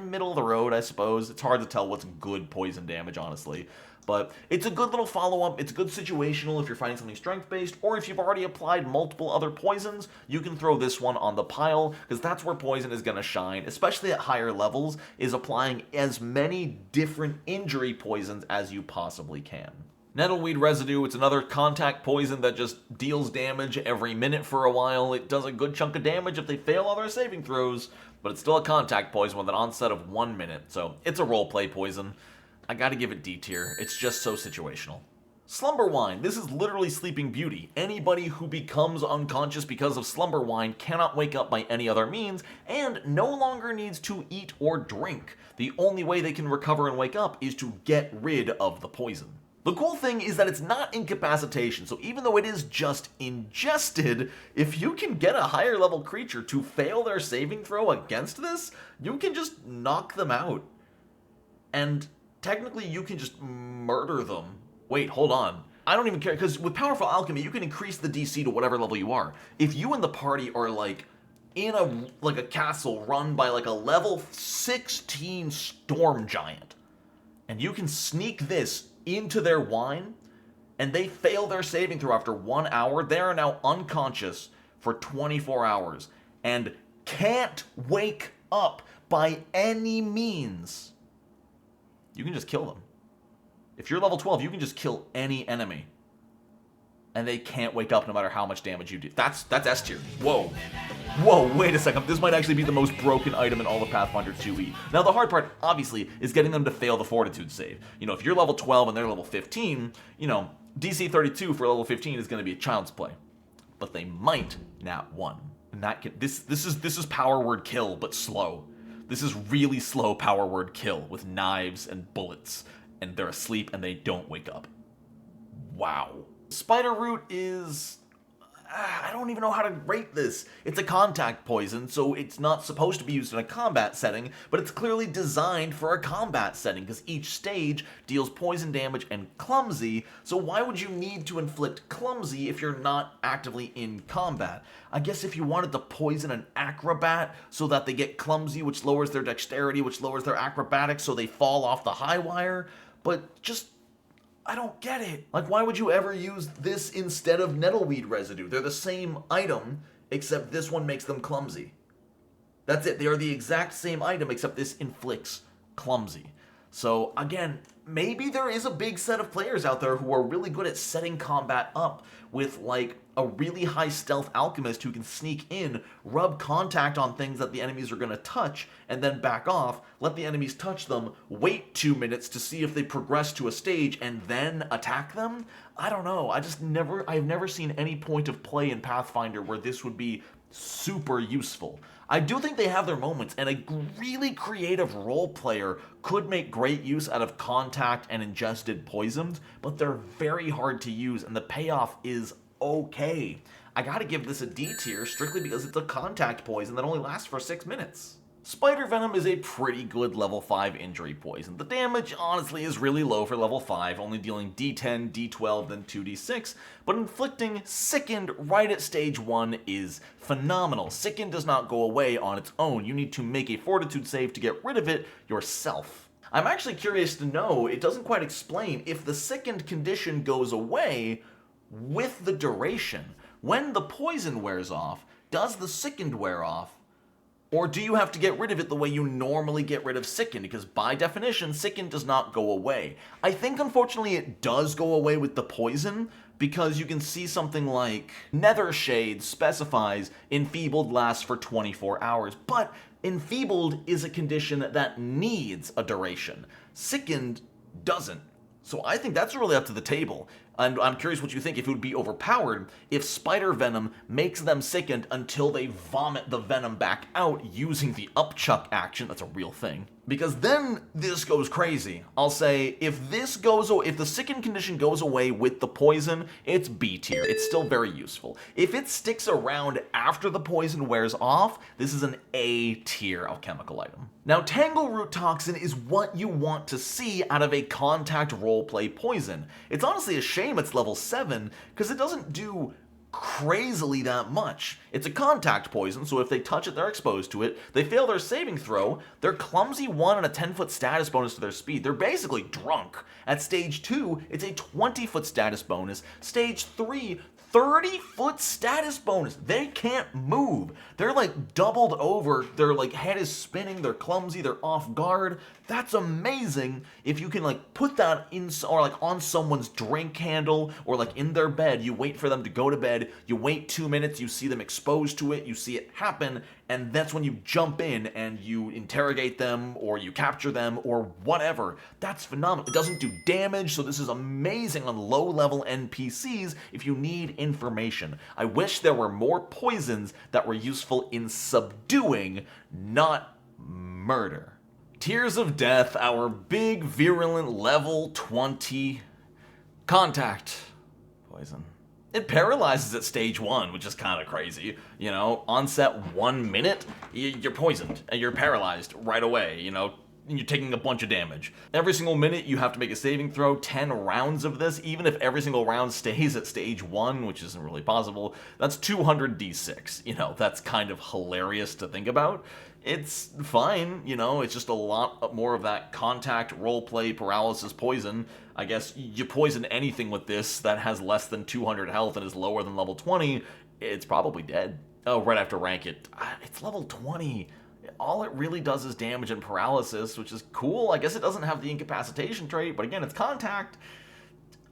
middle of the road, I suppose. It's hard to tell what's good poison damage, honestly. But it's a good little follow-up, it's good situational if you're fighting something strength-based, or if you've already applied multiple other poisons, you can throw this one on the pile, because that's where poison is going to shine, especially at higher levels, is applying as many different injury poisons as you possibly can. Nettleweed Residue, it's another contact poison that just deals damage every minute for a while. It does a good chunk of damage if they fail all their saving throws, but it's still a contact poison with an onset of 1 minute, so it's a roleplay poison. I gotta give it D tier. It's just so situational. Slumber Wine. This is literally Sleeping Beauty. Anybody who becomes unconscious because of Slumber Wine cannot wake up by any other means, and no longer needs to eat or drink. The only way they can recover and wake up is to get rid of the poison. The cool thing is that it's not incapacitation, so even though it is just ingested, if you can get a higher level creature to fail their saving throw against this, you can just knock them out. And technically, you can just murder them. Wait, hold on. I don't even care, because with Powerful Alchemy, you can increase the DC to whatever level you are. If you and the party are, like, in a castle run by, like, a level 16 storm giant, and you can sneak this into their wine, and they fail their saving throw after 1 hour, they are now unconscious for 24 hours, and can't wake up by any means. You can just kill them. If you're level 12, you can just kill any enemy. And they can't wake up no matter how much damage you do. That's S tier. Whoa. Whoa, wait a second. This might actually be the most broken item in all of Pathfinder 2e. Now, the hard part, obviously, is getting them to fail the Fortitude save. You know, if you're level 12 and they're level 15, you know, DC 32 for level 15 is going to be a child's play. But they might nat 1. And that can, this is power word kill, but slow. This is really slow power word kill with knives and bullets, and they're asleep and they don't wake up. Wow. Spider root is... I don't even know how to rate this. It's a contact poison, so it's not supposed to be used in a combat setting, but it's clearly designed for a combat setting, because each stage deals poison damage and clumsy, so why would you need to inflict clumsy if you're not actively in combat? I guess if you wanted to poison an acrobat so that they get clumsy, which lowers their dexterity, which lowers their acrobatics, so they fall off the high wire, but just... I don't get it. Like, why would you ever use this instead of nettleweed residue? They're the same item, except this one makes them clumsy. That's it. They are the exact same item, except this inflicts clumsy. So, again, maybe there is a big set of players out there who are really good at setting combat up with, like, a really high stealth alchemist who can sneak in, rub contact on things that the enemies are going to touch, and then back off, let the enemies touch them, wait 2 minutes to see if they progress to a stage, and then attack them? I don't know. I've never seen any point of play in Pathfinder where this would be super useful. I do think they have their moments, and a really creative role player could make great use out of contact and ingested poisons, but they're very hard to use, and the payoff is okay. I gotta give this a D tier strictly because it's a contact poison that only lasts for 6 minutes. Spider Venom is a pretty good level 5 injury poison. The damage, honestly, is really low for level 5, only dealing D10, D12, then 2D6, but inflicting Sickened right at stage 1 is phenomenal. Sickened does not go away on its own. You need to make a fortitude save to get rid of it yourself. I'm actually curious to know, it doesn't quite explain, if the Sickened condition goes away with the duration. When the poison wears off, does the Sickened wear off? Or do you have to get rid of it the way you normally get rid of Sickened? Because by definition, Sickened does not go away. I think, unfortunately, it does go away with the poison, because you can see something like 𝓝𝓚 specifies enfeebled lasts for 24 hours, but enfeebled is a condition that needs a duration. Sickened doesn't. So I think that's really up to the table. And I'm curious what you think, if it would be overpowered if Spider Venom makes them sickened until they vomit the venom back out using the upchuck action. That's a real thing. Because then this goes crazy. I'll say, if the sickened condition goes away with the poison, it's B tier. It's still very useful. If it sticks around after the poison wears off, this is an A tier alchemical item. Now, Tangleroot Toxin is what you want to see out of a contact roleplay poison. It's honestly a shame it's level 7, because it doesn't do crazily that much. It's a contact poison, so if they touch it, they're exposed to it. They fail their saving throw. They're clumsy 1 and a 10-foot status bonus to their speed. They're basically drunk. At stage 2, it's a 20-foot status bonus. Stage 3, 30-foot status bonus. They can't move. They're like doubled over. Their like head is spinning. They're clumsy. They're off guard. That's amazing if you can like put that in, or like on someone's drink handle, or like in their bed. You wait for them to go to bed. You wait 2 minutes. You see them exposed to it. You see it happen. And that's when you jump in and you interrogate them, or you capture them, or whatever. That's phenomenal. It doesn't do damage, so this is amazing on low-level NPCs if you need information. I wish there were more poisons that were useful in subduing, not murder. Tears of Death, our big, virulent, level 20 contact poison. It paralyzes at stage 1, which is kind of crazy. You know, onset 1 minute, you're poisoned, and you're paralyzed right away, you know, and you're taking a bunch of damage. Every single minute, you have to make a saving throw, 10 rounds of this. Even if every single round stays at stage 1, which isn't really possible, that's 200 d6. You know, that's kind of hilarious to think about. It's fine, you know, it's just a lot more of that contact, roleplay, paralysis, poison. I guess you poison anything with this that has less than 200 health and is lower than level 20, it's probably dead. Oh, right after rank it. It's level 20. All it really does is damage and paralysis, which is cool. I guess it doesn't have the incapacitation trait, but again, it's contact.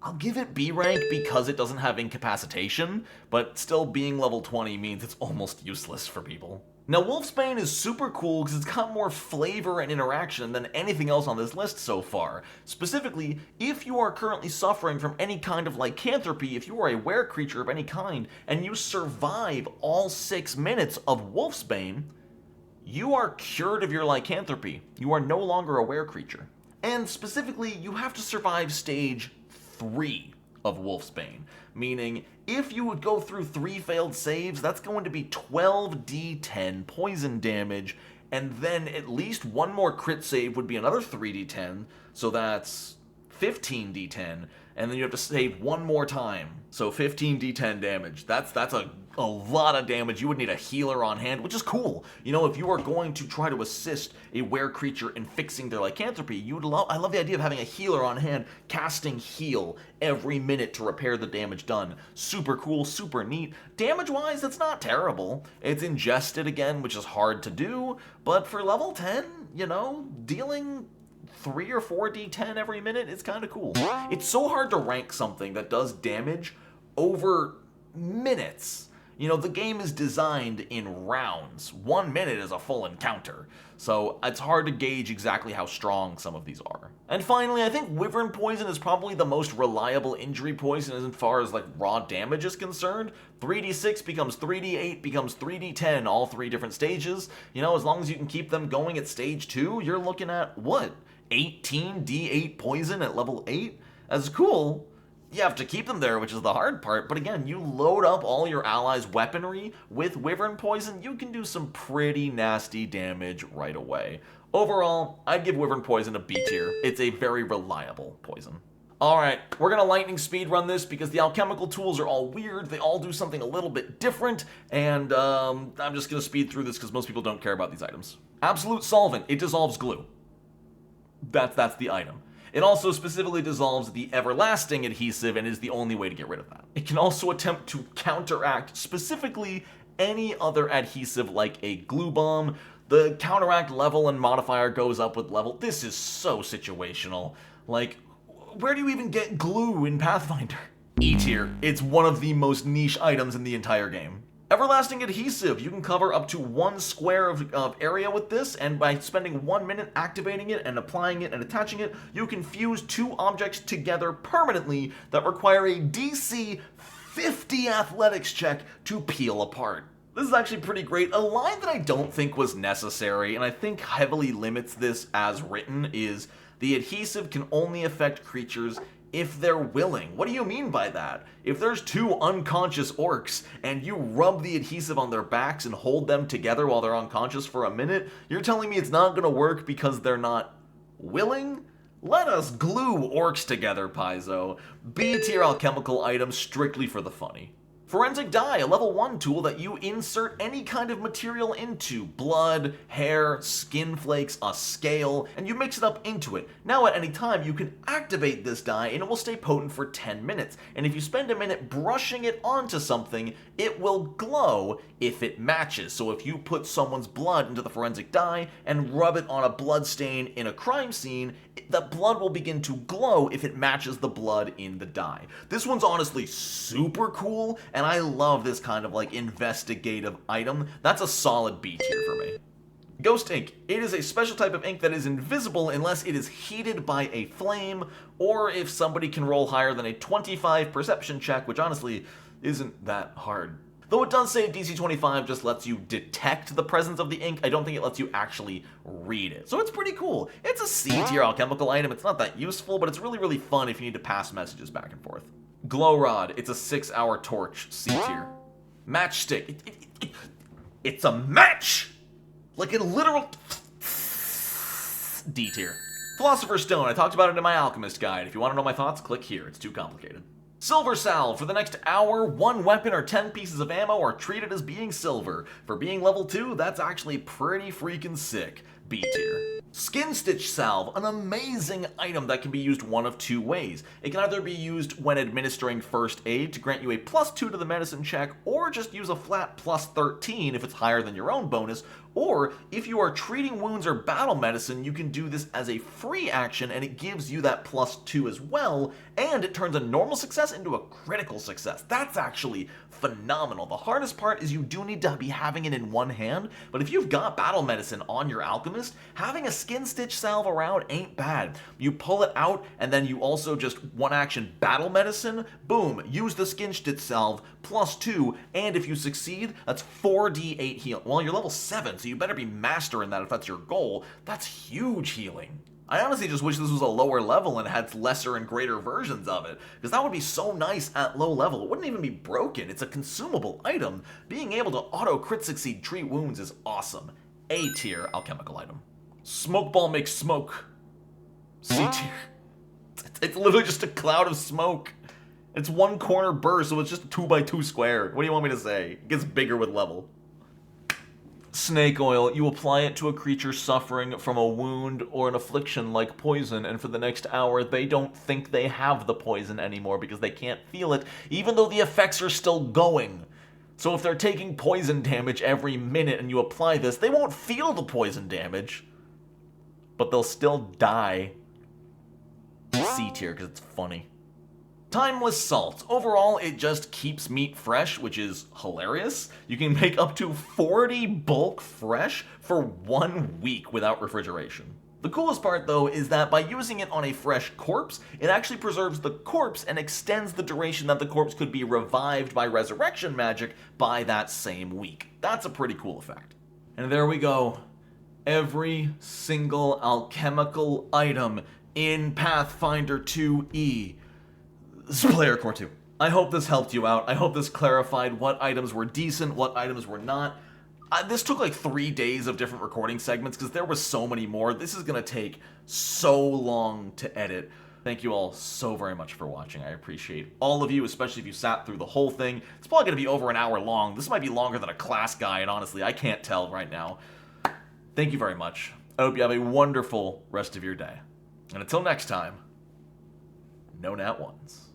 I'll give it B rank because it doesn't have incapacitation, but still being level 20 means it's almost useless for people. Now, Wolfsbane is super cool because it's got more flavor and interaction than anything else on this list so far. Specifically, if you are currently suffering from any kind of lycanthropy, if you are a were creature of any kind, and you survive all 6 minutes of Wolfsbane, you are cured of your lycanthropy. You are no longer a were creature. And specifically, you have to survive stage 3 of Wolf's Bane, meaning if you would go through 3 failed saves, that's going to be 12d10 poison damage, and then at least one more crit save would be another 3d10, so that's 15d10, and then you have to save one more time. So 15d10 damage. That's a lot of damage. You would need a healer on hand, which is cool. You know, if you are going to try to assist a were creature in fixing their lycanthropy, I love the idea of having a healer on hand, casting heal every minute to repair the damage done. Super cool, super neat. Damage-wise, it's not terrible. It's ingested again, which is hard to do, but for level 10, you know, dealing 3 or 4 d10 every minute is kind of cool. It's so hard to rank something that does damage over minutes. You know, the game is designed in rounds. 1 minute is a full encounter, so it's hard to gauge exactly how strong some of these are. And finally, I think Wyvern Poison is probably the most reliable injury poison as far as like raw damage is concerned. 3d6 becomes 3d8 becomes 3d10, all 3 different stages. You know, as long as you can keep them going at stage 2, you're looking at, what, 18d8 poison at level 8? That's cool. You have to keep them there, which is the hard part, but again, you load up all your allies' weaponry with Wyvern Poison, you can do some pretty nasty damage right away. Overall, I'd give Wyvern Poison a B tier. It's a very reliable poison. Alright, we're gonna lightning speed run this because the alchemical tools are all weird, they all do something a little bit different, and I'm just gonna speed through this because most people don't care about these items. Absolute Solvent, it dissolves glue. That's the item. It also specifically dissolves the everlasting adhesive and is the only way to get rid of that. It can also attempt to counteract specifically any other adhesive like a glue bomb. The counteract level and modifier goes up with level. This is so situational. Like, where do you even get glue in Pathfinder? E tier. It's one of the most niche items in the entire game. Everlasting Adhesive, you can cover up to 1 square of area with this, and by spending 1 minute activating it and applying it and attaching it, you can fuse 2 objects together permanently that require a DC 50 athletics check to peel apart. This is actually pretty great. A line that I don't think was necessary, and I think heavily limits this as written, is the adhesive can only affect creatures if they're willing. What do you mean by that? If there's 2 unconscious orcs and you rub the adhesive on their backs and hold them together while they're unconscious for a minute, you're telling me it's not gonna work because they're not willing? Let us glue orcs together, Paizo. B tier alchemical item strictly for the funny. Forensic Dye, a level 1 tool that you insert any kind of material into. Blood, hair, skin flakes, a scale, and you mix it up into it. Now at any time you can activate this dye and it will stay potent for 10 minutes. And if you spend a minute brushing it onto something, it will glow if it matches. So if you put someone's blood into the forensic dye and rub it on a blood stain in a crime scene, the blood will begin to glow if it matches the blood in the dye. This one's honestly super cool, and I love this kind of like investigative item. That's a solid B tier for me. Ghost ink. It is a special type of ink that is invisible unless it is heated by a flame, or if somebody can roll higher than a 25 perception check, which honestly isn't that hard. Though it does say DC 25 just lets you detect the presence of the ink, I don't think it lets you actually read it. So it's pretty cool. It's a C tier alchemical item. It's not that useful, but it's really, really fun if you need to pass messages back and forth. Glow Rod. It's a 6-hour torch. C tier. Matchstick. It's a match! Like a literal... D tier. Philosopher's Stone. I talked about it in my Alchemist guide. If you want to know my thoughts, click here. It's too complicated. Silver Salve. For the next hour, 1 weapon or 10 pieces of ammo are treated as being silver. For being level 2, that's actually pretty freaking sick. B tier. Skin Stitch Salve, an amazing item that can be used one of 2 ways. It can either be used when administering first aid to grant you a +2 to the medicine check, or just use a flat +13 if it's higher than your own bonus, or if you are treating wounds or battle medicine, you can do this as a free action and it gives you that +2 as well, and it turns a normal success into a critical success. That's actually phenomenal. The hardest part is you do need to be having it in one hand, but if you've got battle medicine on your Alchemist, having a Skin Stitch Salve around ain't bad. You pull it out and then you also just 1 action battle medicine, boom, use the Skin Stitch Salve, +2, and if you succeed, that's 4d8 heal. Well, you're level 7, so you better be master in that if that's your goal. That's huge healing. I honestly just wish this was a lower level and had lesser and greater versions of it, because that would be so nice at low level. It wouldn't even be broken. It's a consumable item. Being able to auto crit succeed treat wounds is awesome. A tier alchemical item. Smoke ball makes smoke. C tier. It's literally just a cloud of smoke. It's one corner burst, so it's just a 2x2 square. What do you want me to say? It gets bigger with level. Snake oil. You apply it to a creature suffering from a wound or an affliction like poison, and for the next hour, they don't think they have the poison anymore because they can't feel it, even though the effects are still going. So if they're taking poison damage every minute and you apply this, they won't feel the poison damage, but they'll still die. C tier because it's funny. Timeless salt. Overall, it just keeps meat fresh, which is hilarious. You can make up to 40 bulk fresh for 1 week without refrigeration. The coolest part, though, is that by using it on a fresh corpse, it actually preserves the corpse and extends the duration that the corpse could be revived by resurrection magic by that same week. That's a pretty cool effect. And there we go. Every single alchemical item in Pathfinder 2e. Player Core 2. I hope this helped you out. I hope this clarified what items were decent, what items were not. This took like 3 days of different recording segments because there was so many more. This is going to take so long to edit. Thank you all so very much for watching. I appreciate all of you, especially if you sat through the whole thing. It's probably going to be over an hour long. This might be longer than a class guide, and honestly, I can't tell right now. Thank you very much. I hope you have a wonderful rest of your day. And until next time, no nat ones.